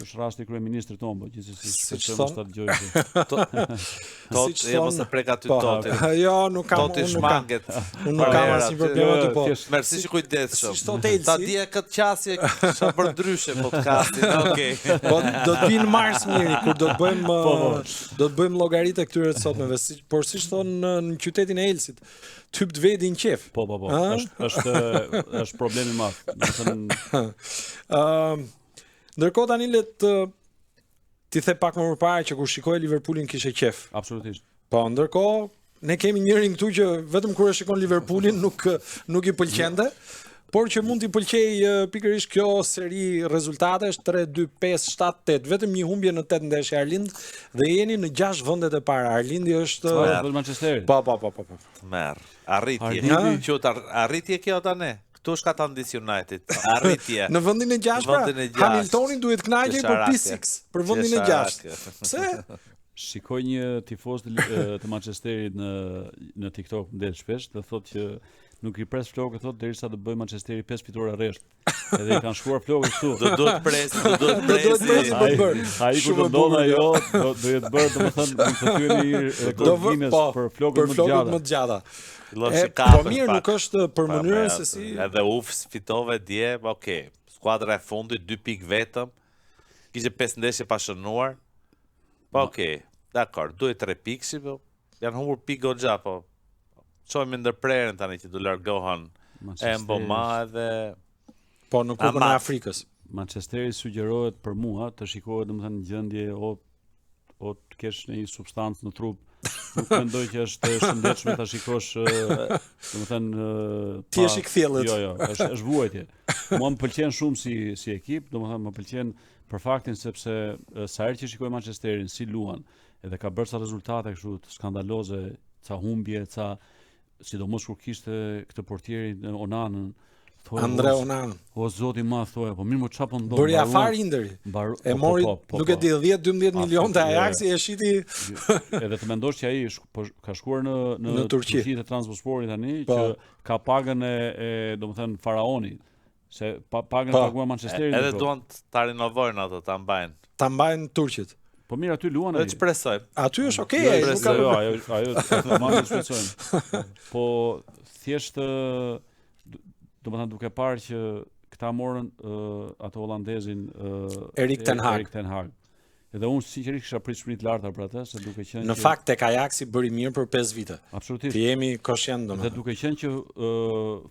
Speaker 3: Është rasti kryeministrit tonë, po gjithsesi shpesoj ta dëgjoj.
Speaker 2: Tot, e mos e prek aty totin.
Speaker 1: Jo, nuk kam.
Speaker 2: Toti shmanget.
Speaker 1: Unë nuk kam asnjë problem aty po.
Speaker 2: Mersi që kujdesshëm.
Speaker 1: Si thot Elsi.
Speaker 2: Ta dje këtë qasje kisha bërë ndryshe podcastin. Okej.
Speaker 1: Po do të vinë mars miri kur do të bëjmë llogaritë këtyre të sotmeve, por siç thon në qytetin e Elsit, typ të vedin qef.
Speaker 3: Po. Është problem i madh. Domethënë
Speaker 1: ndërkohë tani ti the pak më përpara që kur shikoj Liverpoolin kishe qef.
Speaker 3: Absolutisht.
Speaker 1: Po, ndërkohë ne kemi njërin këtu që vetëm kur e shikon Liverpoolin nuk i pëlqente, por që mund t'i pëlqej pikërisht kjo seri rezultatesh 3-2-5-7-8, vetëm një humbje në 8 ndeshje Arlind dhe jeni në 6 vendet e para. Arlindi është
Speaker 3: Për Manchesterin.
Speaker 1: Po.
Speaker 2: Merr. Arritje.
Speaker 3: Arlindi.
Speaker 2: Arritje kjo tani. Këtu është Katandis United. Arritje.
Speaker 1: Në vendin e 6 pra.
Speaker 2: Vendin e 6.
Speaker 1: Hamiltoni duhet kënaqej për P6 për vendin e 6. Pse?
Speaker 3: Shikoj një tifoz të Manchesterit në TikTok del shpesh dhe thotë që nuk i pres flokët, thotë derisa të bëj Manchesteri 5 fitura rresht. Edhe i kanë shkuar flokët këtu.
Speaker 2: Do duhet presi.
Speaker 3: Ai kur do ndodh ajo, do jetë bërë domethënë të thyeni rekord Guinness për flokët më të gjata.
Speaker 1: Po mirë, nuk është për mënyrën se si.
Speaker 2: Edhe fitove dje, okay. Skuadra e fundit 2 pikë vetëm. Kishte 5 ndeshje pa shënuar. Po okay. Dakor, duhet 3 pikë, po janë humbur pikë goxha, po. Çojmë ndërprerën tani që do largohen Mboma edhe
Speaker 1: po në Kupën e Afrikës.
Speaker 3: Manchesteri sugjerohet për mua të shikohet domethënë gjendje o të kesh një substancë në trup. Nuk mendoj që është shëndetshme ta shikosh, domethënë
Speaker 1: ti je i kthjellët.
Speaker 3: Jo, është vuajtje. Mua më pëlqen shumë si ekip, domethënë më pëlqen për faktin sepse sa herë që shikoj Manchesterin si luan, edhe ka bërë sa rezultate kështu skandaloze, ca humbje, sidomos kur kishte këtë portierin Onanën.
Speaker 1: Andre Onan.
Speaker 3: O zoti i madh thoya, po mirë më çfarë po ndodh?
Speaker 1: Bëri afar Inderi. E mori, nuk e di 10-12 milionë te Ajaxi e shiti.
Speaker 3: Edhe të mendosh që ai ka shkuar në
Speaker 1: Turqi
Speaker 3: të Trabzonsporit tani që ka pagën e domethënë faraonit. Se pagën e paguar Manchesterin.
Speaker 2: Edhe duan ta rinovojnë ato, ta mbajnë.
Speaker 1: Ta mbajnë turqit.
Speaker 3: Po mirë aty luan ai.
Speaker 2: Le të shpresojmë.
Speaker 1: Aty është okay,
Speaker 3: nuk ka ajo më shpresojmë. Po thjesht domethënë duke parë që këta morën ato holandezin
Speaker 1: Erik ten Hag.
Speaker 3: Edhe unë sinqerisht kisha prit shpërit larta për atë, se duke qenë
Speaker 1: në fakt tek Ajaxi bëri mirë për 5 vite.
Speaker 3: Absolutisht.
Speaker 1: Ti jemi koshient domethënë.
Speaker 3: Dhe duke qenë që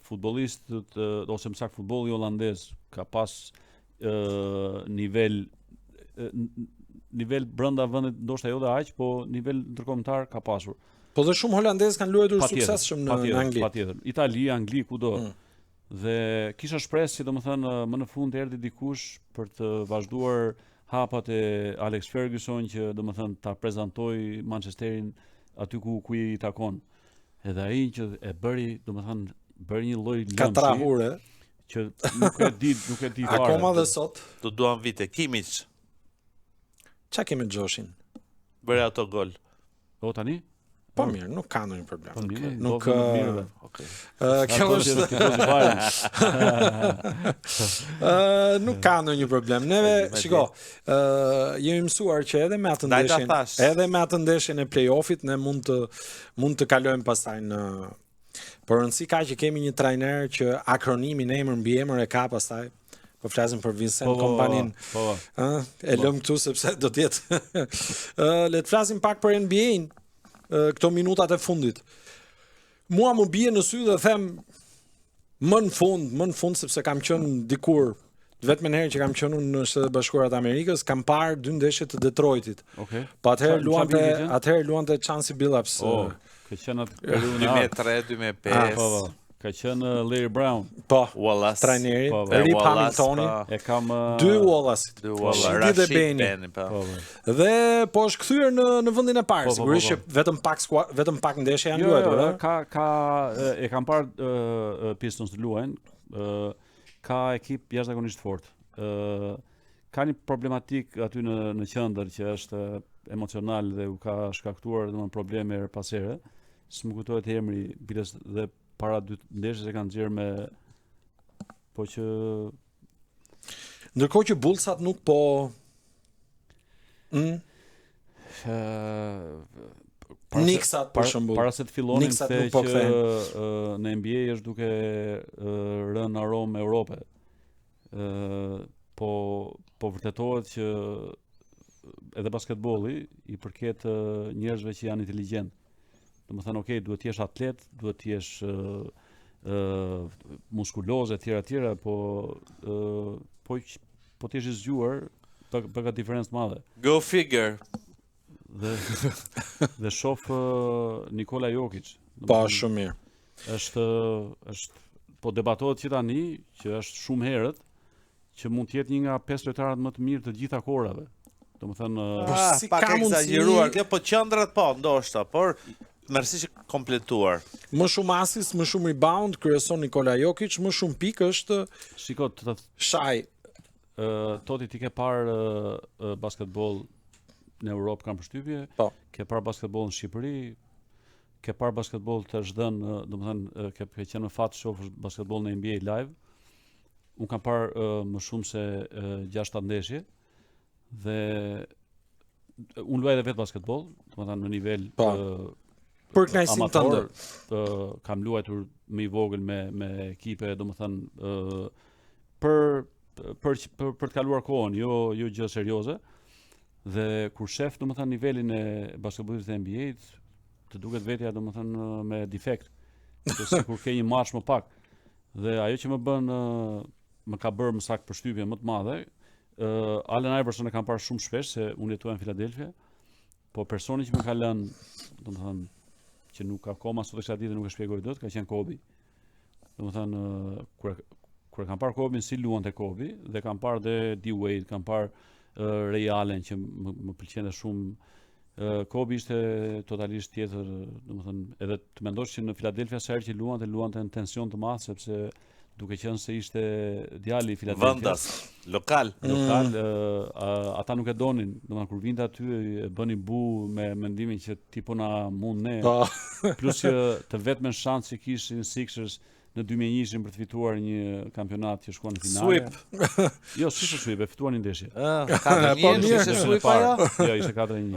Speaker 3: futbollistët ose më saktë futbolli holandez ka pas nivel brenda vendit ndoshta jo dhe aq, po nivel ndërkombëtar ka pasur.
Speaker 1: Po dhe shumë holandezë kanë luajtur suksesshëm në Angli.
Speaker 3: Patjetër. Itali, Angli, kudo. Dhe kisha shpresë që domethënë më në fund erdhi dikush për të vazhduar hapat e Alex Ferguson që domethënë ta prezantoi Manchesterin aty ku i takon. Edhe ai që e bëri domethënë bëri një lloj lëmshi.
Speaker 1: Katrahure
Speaker 3: që nuk e di fare.
Speaker 1: Akoma dhe sot
Speaker 2: do duan vite Kimmich.
Speaker 1: Çka kemi Joshin?
Speaker 2: Bëri ato gol.
Speaker 3: O tani?
Speaker 1: Po mirë, nuk ka ndonjë problem.
Speaker 3: Nuk
Speaker 1: kjo është nuk ka ndonjë problem. Neve, shiko, jemi mësuar që edhe me atë ndeshjen e play-offit ne mund të kalojmë pastaj në por rëndësi ka që kemi një trajner që akronimin emër mbi emër e ka pastaj. Po flasim për Vincent Kompanin. E lëm këtu sepse do të jetë. Le të flasim pak për NBA-n. Këto minutat e fundit. Mua më bie në sy dhe them më në fund sepse kam qenë dikur vetëm herë që kam qenë në Shtetet Bashkuara të Amerikës, kam parë 2 ndeshje të Detroitit.
Speaker 3: Okej.
Speaker 1: Po atëherë luante Chauncey Billups.
Speaker 3: Ka qenë atë periudhë
Speaker 2: 2003-2005.
Speaker 3: Ka qenë Larry Brown.
Speaker 1: Po,
Speaker 2: Wallace.
Speaker 1: trajneri,
Speaker 3: Po,
Speaker 1: Rip
Speaker 2: Wallace,
Speaker 1: Hamiltoni,
Speaker 2: po.
Speaker 3: E kam
Speaker 1: dy Wallace,
Speaker 2: Dy Wallace,
Speaker 1: Shidi dhe
Speaker 2: Rashid
Speaker 1: Beni.
Speaker 2: Beni, po.
Speaker 3: po.
Speaker 1: Dhe po është kthyer në vendin e parë,
Speaker 3: Po, po,
Speaker 1: sigurisht
Speaker 3: po,
Speaker 1: që vetëm pak ndeshje janë
Speaker 3: Jo,
Speaker 1: luajtur, ëh.
Speaker 3: e kam parë Pistons të luajnë, ka ekip jashtëzakonisht fort. Ka një problematik aty në qendër që është emocional dhe u ka shkaktuar domethënë probleme her pas here. S'më kujtohet emri, biles dhe para dy ndeshjes e kanë nxjerrë me po që
Speaker 1: Ndërkohë që Bullsat nuk po Knicksat për shembull.
Speaker 3: Para se të fillonin
Speaker 1: Knicksat
Speaker 3: the
Speaker 1: nuk po
Speaker 3: që në NBA është duke rënë aromë Europe. Po vërtetohet që edhe basketbolli i përket njerëzve që janë inteligjent. Domethënë, okay, duhet të jesh atlet, duhet të jesh muskuloz etj, po të jesh i zgjuar bë ka diferencë madhe.
Speaker 2: Go figure.
Speaker 3: Dhe shoh Nikola Jokic.
Speaker 1: Po shumë mirë.
Speaker 3: Është po debatohet që tani që është shumë herët që mund të jetë një nga 5 lojtarët më të mirë të gjitha kohërave. Domethënë
Speaker 1: si
Speaker 2: pak
Speaker 1: ka mundësi-
Speaker 2: egzageruar, kjo po qendrat po, ndoshta, por mersi që kompletuar.
Speaker 1: Më shumë assist, më shumë rebound kryeson Nikola Jokic, më shumë pikë është
Speaker 3: shiko
Speaker 1: Shai.
Speaker 3: Toti ti ke parë basketbol në Europë kam përshtypje,
Speaker 1: Po.
Speaker 3: ke parë basketbol në Shqipëri, ke parë basketbol të zhdën, domethënë ke qenë në fat shoh basketbol në NBA live. Unë kam parë më shumë se 6-7 ndeshje dhe unë luaj edhe vetë basketbol, domethënë në nivel
Speaker 1: Për kënaqësinë tënde.
Speaker 3: Kam luajtur më i vogël me ekipe, domethënë për të kaluar kohën, jo gjë serioze. Dhe kur shef domethënë nivelin e basketbollit të NBA-t, të duket vetja domethënë me defekt. Sikur ke një match më pak. Dhe ajo që më ka bërë më saktë përshtypje më të madhe, Allen Iverson e kam parë shumë shpesh se unë jetuaj në Philadelphia, po personi që më ka lënë, domethënë që nuk akoma sot kësaj ditë nuk e shpjegoj dot, ka qenë Kobe. Domethënë kur kam parë Kobe si luante Kobe dhe kam parë dhe D Wade, kam parë Ray Allen që më pëlqente shumë. Kobe ishte totalisht tjetër, domethënë edhe të mendosh që në Philadelphia sa herë që luante në tension të madh sepse duke qenë se ishte djali i Philadelphia.
Speaker 2: Vendas, lokal,
Speaker 3: ata nuk e donin, domethënë kur vinte aty e bënin bu me mendimin që tipo na mund ne. Plus që të vetmen shans që kishin Sixers në 2001 për të fituar një kampionat që shkon në finale.
Speaker 2: Sweep.
Speaker 3: Jo, si sweep, e fituan një ndeshje.
Speaker 2: Po mirë, ishte sweep ajo?
Speaker 3: Jo, ishte 4-1.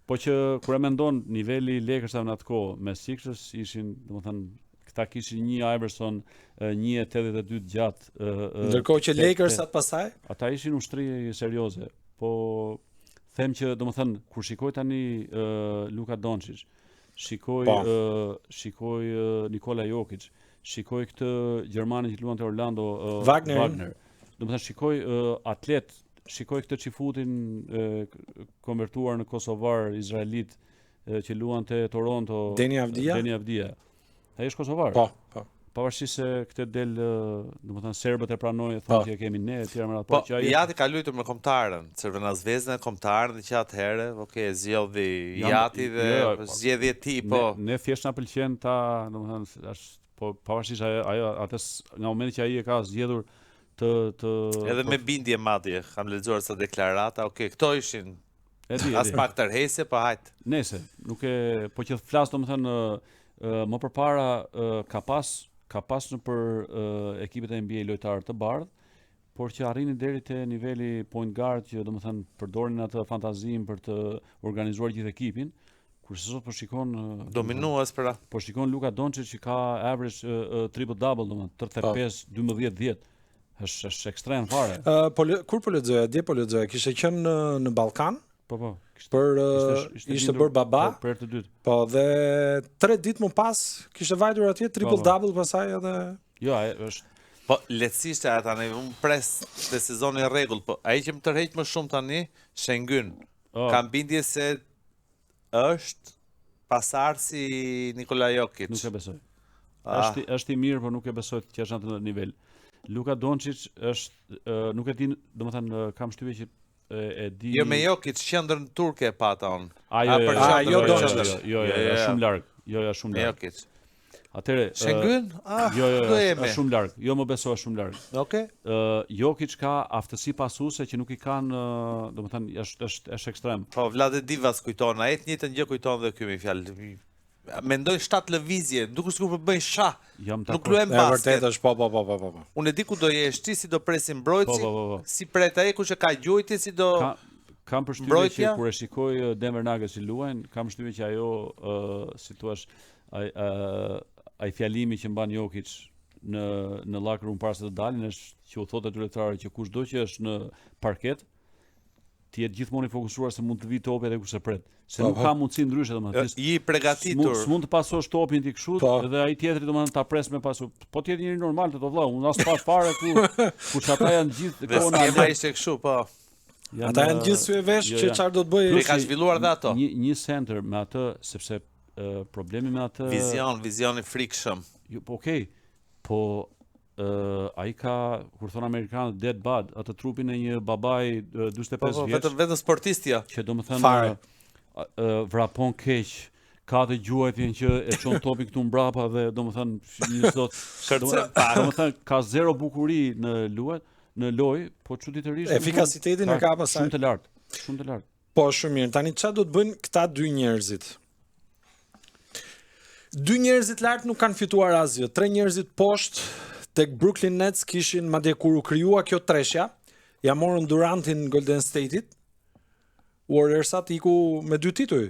Speaker 3: Po që kur e mendon niveli i Lakersave në atë kohë me Sixers ishin, domethënë, këta kishin një Iverson 1.82 gjatë.
Speaker 1: Ndërkohë që Lakersat pasaj?
Speaker 3: Ata ishin ushtri serioze. Po them që domethënë kur shikoj tani Luka Doncic, shikoj Nikola Jokic, shikoj këtë gjermanin që luante Orlando Wagner. Domethënë shikoj atlet, shikoj këtë çifutin konvertuar në kosovar izraelit që luante Toronto,
Speaker 1: Deni Avdia.
Speaker 3: Ai është kosovar.
Speaker 1: Po.
Speaker 3: Pavarësisht se këtë del, domethënë serbët e pranojnë, thonë që e kemi ne etj.
Speaker 2: Po Jati ka luajtur me kombëtarën, Crvena Zvezdën e kombëtarën që atëherë, okay, zgjodhi Jati dhe zgjedhje ti, po.
Speaker 3: Ne thjesht na pëlqen ta, domethënë po pavarësisht ajo atë nga momenti që ai e ka zgjedhur të
Speaker 2: edhe me bindje madje, kam lexuar sa deklarata, okay, këto ishin as pak tërheqëse, po hajt.
Speaker 3: Nëse, nuk e, po që flas domethënë më përpara ka pas në për ekipet e NBA lojtarë të bardhë, por që arrinin deri te niveli point guard që domethënë përdorin atë fantazinë për të organizuar gjithë ekipin. Kurse sot po shikon
Speaker 2: dominues pra.
Speaker 3: Po shikon Luka Doncic që ka average triple double, domethënë 35, 12, 10. Është ekstrem fare.
Speaker 1: Kur po lexoja, dje po lexoja, kishte qenë në Ballkan.
Speaker 3: Po.
Speaker 1: Ishte bërë baba.
Speaker 3: Për të dytë.
Speaker 1: Po dhe 3 ditë më pas kishte vajtur atje triple double pasaj edhe.
Speaker 3: Jo, është
Speaker 2: po lehtësisht ata ne un pres te sezoni i rregull, po ai që më tërheq më shumë tani Şengün. Kam bindje se është pasar si Nikola Jokic.
Speaker 3: Nuk e besoj. është i mirë, por nuk e besoj të qesh në atë nivel. Luka Doncic është nuk e di, domethënë kam shtypje që e di.
Speaker 2: Jo me Jokic, qendrën turke e pata on.
Speaker 1: jo Doncic.
Speaker 3: Jo, shumë larg. Jo, shumë larg.
Speaker 2: Jokic.
Speaker 3: Atëre,
Speaker 2: Schengen?
Speaker 3: jo, është shumë larg. Jo më beso është shumë larg.
Speaker 2: Okej.
Speaker 3: Jokic ka aftësi pasuese që nuk i kanë, domethënë është ekstrem.
Speaker 2: Po Vlade Divas kujton, ai të njëjtën gjë kujton dhe ky me fjalë. Mendoj 7 lëvizje, duket sikur po bëjnë shah. Nuk luajnë
Speaker 1: E
Speaker 2: basket.
Speaker 1: vërtet është po.
Speaker 2: Unë e di ku do jesh ti, si do presin mbrojtësi,
Speaker 3: Po.
Speaker 2: si pret ai kush e ka gjujtin, si do
Speaker 3: Kam përshtypje
Speaker 2: mbrojtja?
Speaker 3: që kur e shikoj Denver Nuggets si luajnë, kam përshtypje që ajo si thua ai fjalimi që mban Jokic në locker room para se të dalin është që u thotë aty lojtarëve që kushdo që është në parket ti jetë gjithmonë i fokusuar se mund të vi topi edhe kur se pret. Se nuk ka mundësi ndryshe domethënë.
Speaker 2: I përgatitur.
Speaker 3: S'mund të pasosh topin ti kështu dhe ai tjetri domethënë ta pres me pasu. Po ti je njëri normal të vëlla, unë as pas fare ku ata janë gjithë
Speaker 2: kohën e ai ishte kështu, po.
Speaker 1: Ata janë gjithë sy e vesh që çfarë do të bëjë.
Speaker 2: Ka zhvilluar dhe ato.
Speaker 3: Një center me atë sepse problemi me atë
Speaker 2: vizion i frikshëm.
Speaker 3: Jo, po okay. Po ai ka, kur thon amerikanët, dead bad, atë trupin e një babai 45 vjeç.
Speaker 2: Vetëm sportist ja.
Speaker 3: Që domethënë vrapon keq, ka të gjuajtjen që e çon topin këtu mbrapa dhe domethënë një sot domethënë ka zero bukuri në lojë, po çuditërisht
Speaker 1: efikasitetin e ka pasaj.
Speaker 3: Shumë të lartë, shumë të lartë.
Speaker 1: Po shumë mirë. Tani çfarë do të bëjnë këta dy njerëzit? Dy njerëzit lart nuk kanë fituar asgjë. Tre njerëzit poshtë tek Brooklyn Nets kishin, madje kur u krijua kjo treshja, ja morën Durantin Golden State-it. Warriorsat iku me 2 tituj.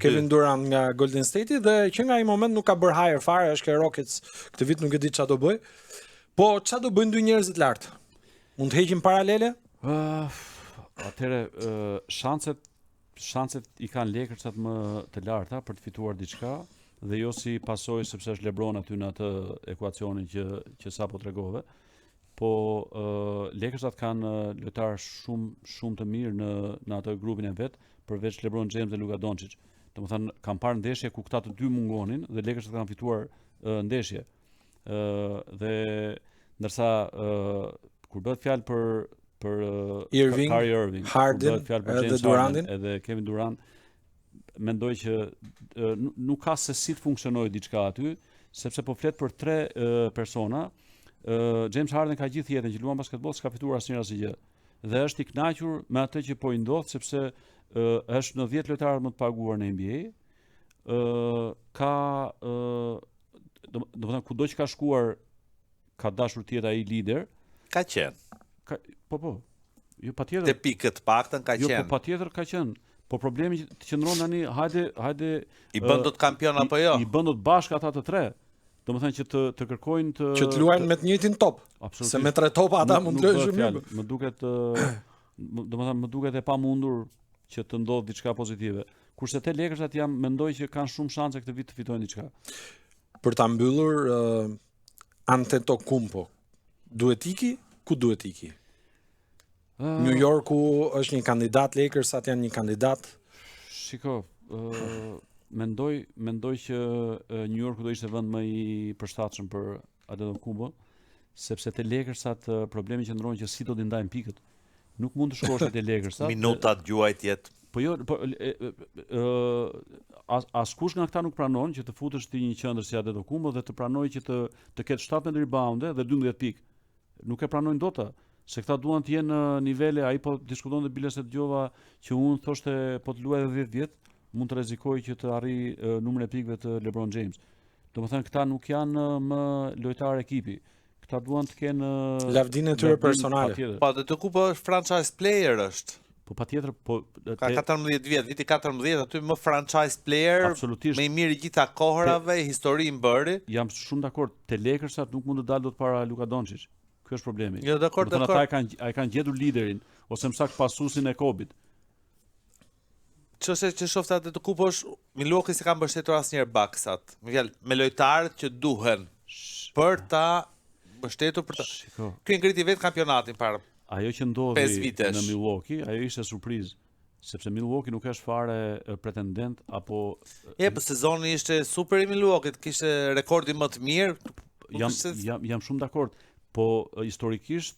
Speaker 1: Kevin Durant nga Golden State dhe që nga ai moment nuk ka bërë hire fare, është ke Rockets këtë vit, nuk e di çfarë do bëj. Po çfarë do bëjnë dy njerëzit lart? Mund të heqin paralele?
Speaker 3: Atëre shanset i kanë Lakersat më të larta për të fituar diçka dhe jo si pasojë sepse është LeBron aty në atë ekuacionin që sapo tregove. Po Lakersat kanë lojtarë shumë të mirë në atë grupin e vet, përveç LeBron James dhe Luka Doncic. Domethënë kanë parë ndeshje ku këta të dy mungonin dhe Lakersat kanë fituar ndeshje. Dhe ndërsa kur bëhet fjalë për Kyrie Irving,
Speaker 1: Harden edhe Durantin
Speaker 3: edhe Kevin Durant, mendoj që nuk ka se si të funksionojë diçka aty, sepse po flet për 3 persona. James Harden ka gjithë jetën që luan basketboll, s'ka fituar asnjëherë asgjë. Dhe është i kënaqur me atë që po i ndodh, sepse është në 10 lojtarët më të paguar në NBA. Domethënë kudo që ka shkuar ka dashur të jetë ai lider.
Speaker 2: Ka qenë.
Speaker 3: Po. Jo patjetër.
Speaker 2: Te pikët paktën ka qenë.
Speaker 3: Jo, po patjetër ka qenë. Po problemi që qëndron tani, hajde
Speaker 2: i bën dot kampion apo jo?
Speaker 3: I bën dot bashkë ata të 3. Domethënë që të kërkojnë
Speaker 1: që të luajnë me të njëjtin top. Se me 3 topa ata mund të luajnë shumë mirë.
Speaker 3: Më duket domethënë më duket e pamundur që të ndodhë diçka pozitive. Kurse te Lakersat mendoj që kanë shumë shanse këtë vit të fitojnë diçka.
Speaker 1: Për ta mbyllur Antetokounmpo, duhet iki? Ku duhet iki? New Yorku është një kandidat, Lakersat janë një kandidat.
Speaker 3: Shiko, mendoj që New Yorku do ishte vend më i përshtatshëm për Antetokounmpo, sepse te Lakersat problemi qëndron që si do t'i ndajnë pikët. Nuk mund të shkosh te Lakersat.
Speaker 2: Minutat gjuajtjet.
Speaker 3: Po jo, askush nga këta nuk pranon që të futesh ti një qendër si Antetokounmpo dhe të pranojë që të ketë 17 rebounde dhe 12 pikë. Nuk e pranojnë dot. Se këta duan të jenë në nivele, ai po diskuton dhe biles e dëgjova që unë thoshte po të luajë 10 vjet, mund të rrezikoj që të arrijë numrin e pikëve të LeBron James. Domethënë këta nuk janë më lojtarë ekipi. Këta duan të kenë
Speaker 1: lavdinë e tyre personale.
Speaker 2: Po Antetokounmpo është franchise player është.
Speaker 3: Po patjetër, po
Speaker 2: ka 14 vjet, viti 14 aty më franchise player, më i miri gjitha kohërave, historinë bëri.
Speaker 3: Jam shumë dakord, te Lakersat nuk mund të dalë dot para Luka Doncic. Ky është problemi.
Speaker 2: Jo, dakord.
Speaker 3: Ata kanë gjetur liderin ose më saktë pasuesin e Kobit.
Speaker 2: Çështja që shofta Antetokounmpo është Milwaukee s'e ka mbështetur asnjëherë Bucksat. Me lojtarët që duhen për ta mbështetur për ta. Ky ngriti vetë kampionatin para.
Speaker 3: Ajo që ndodhi në Milwaukee, ajo ishte surprizë, sepse Milwaukee nuk është fare pretendent apo
Speaker 2: Po sezoni ishte super i Milwaukee, kishte rekordin më të mirë.
Speaker 3: jam shumë dakord, po historikisht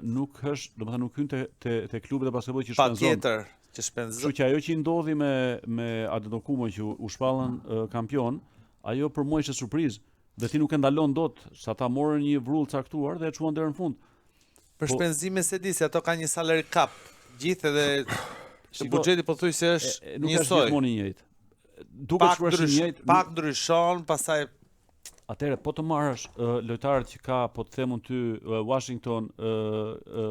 Speaker 3: nuk është, domethënë nuk hyn te klubet e basketbollit që shpenzon.
Speaker 2: Patjetër, që shpenzon.
Speaker 3: Kështu që ajo që i ndodhi me Antetokounmpo që u shpallën kampion, ajo për mua ishte surprizë dhe ti nuk e ndalon dot, sa ata morën një vrull caktuar dhe e çuan deri në fund.
Speaker 2: Për shpenzime se di se ato kanë një salary cap, gjithë edhe buxheti po thuj se është
Speaker 3: nuk është
Speaker 2: njësoj.
Speaker 3: gjithmonë i njëjtë. Duket sikur është i njëjtë.
Speaker 2: Pak ndryshon, pastaj
Speaker 3: Atëherë po të marrësh lojtarët që ka, po të them ty Washington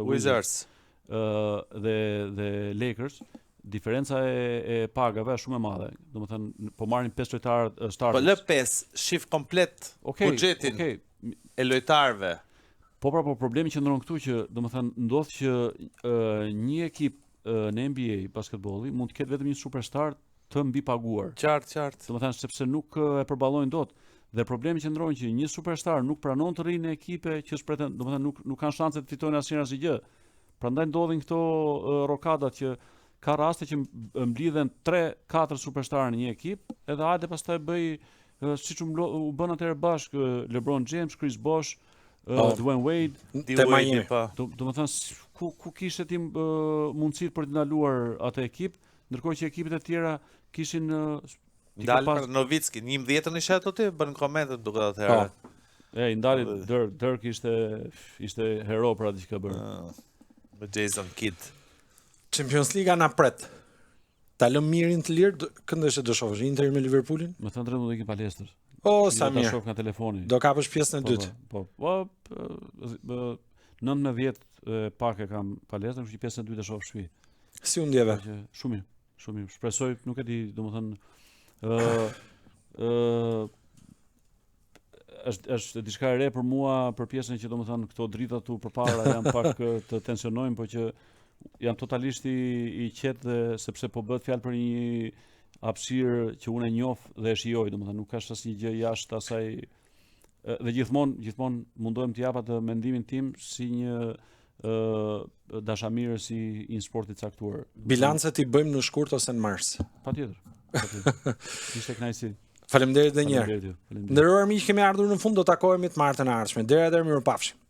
Speaker 2: Wizards
Speaker 3: dhe Lakers, diferenca e pagave është shumë e madhe. Domethënë po marrin 5 lojtarë starters.
Speaker 2: Po lë 5, shif komplet buxhetin e lojtarëve.
Speaker 3: Po pra, po problemi që ndron këtu që domethënë ndodh që një ekip në NBA basketbolli mund të ketë vetëm një superstar të mbipaguar.
Speaker 2: Qartë.
Speaker 3: Domethënë sepse nuk e përballojnë dot. Dhe problemi që ndron që një superstar nuk pranon të rrinë në ekipe që domethënë nuk kanë shanse të fitojnë asnjë gjë. Prandaj ndodhin këto rokadat që ka raste që mblidhen 3-4 superstarë në një ekip, edhe hajde pastaj bëj siç u bën atëherë bashkë LeBron James, Chris Bosh, Dwayne Wade,
Speaker 2: Te Miami.
Speaker 3: Domethënë ku kishte ti mundësitë për të ndaluar atë ekip, ndërkohë që ekipet e tjera kishin
Speaker 2: Ndal për Novitski, 11-ën isha ato ti, bën komentet duke atëherë.
Speaker 3: I ndali Dirk ishte hero për atë që ka bërë.
Speaker 2: Me Jason Kidd.
Speaker 1: Champions Liga na pret. Ta lëm mirin të lirë, këndësh e do shohësh Inter me Liverpoolin?
Speaker 3: Me thënë drejtë do ikim palestër.
Speaker 1: Sa mirë.
Speaker 3: Do shoh nga telefoni.
Speaker 1: Do kapësh pjesën e dytë.
Speaker 3: Po, 19 pak e kam palestër, kështu që pjesën e dytë e shoh shtëpi.
Speaker 1: Si u ndjeve?
Speaker 3: Shumë mirë, shumë mirë. Shpresoj, nuk e di, domethënë është diçka e re për mua për pjesën që domethënë këto drita tu përpara janë pak të tensionojnë, por që jam totalisht i qetë dhe sepse po bëhet fjalë për një hapësirë që unë e njoh dhe e shijoj, domethënë nuk ka asnjë gjë jashtë asaj dhe gjithmonë mundohem të jap atë mendimin tim si një dashamirës i sportit caktuar.
Speaker 1: Bilancet i bëjmë në shkurt ose në mars?
Speaker 3: Patjetër. Ishte kënaqësi.
Speaker 1: Faleminderit edhe një herë. Nderuar miq, kemi ardhur në fund, do takohemi të martën e ardhshme. Deri atëherë, mirupafshim.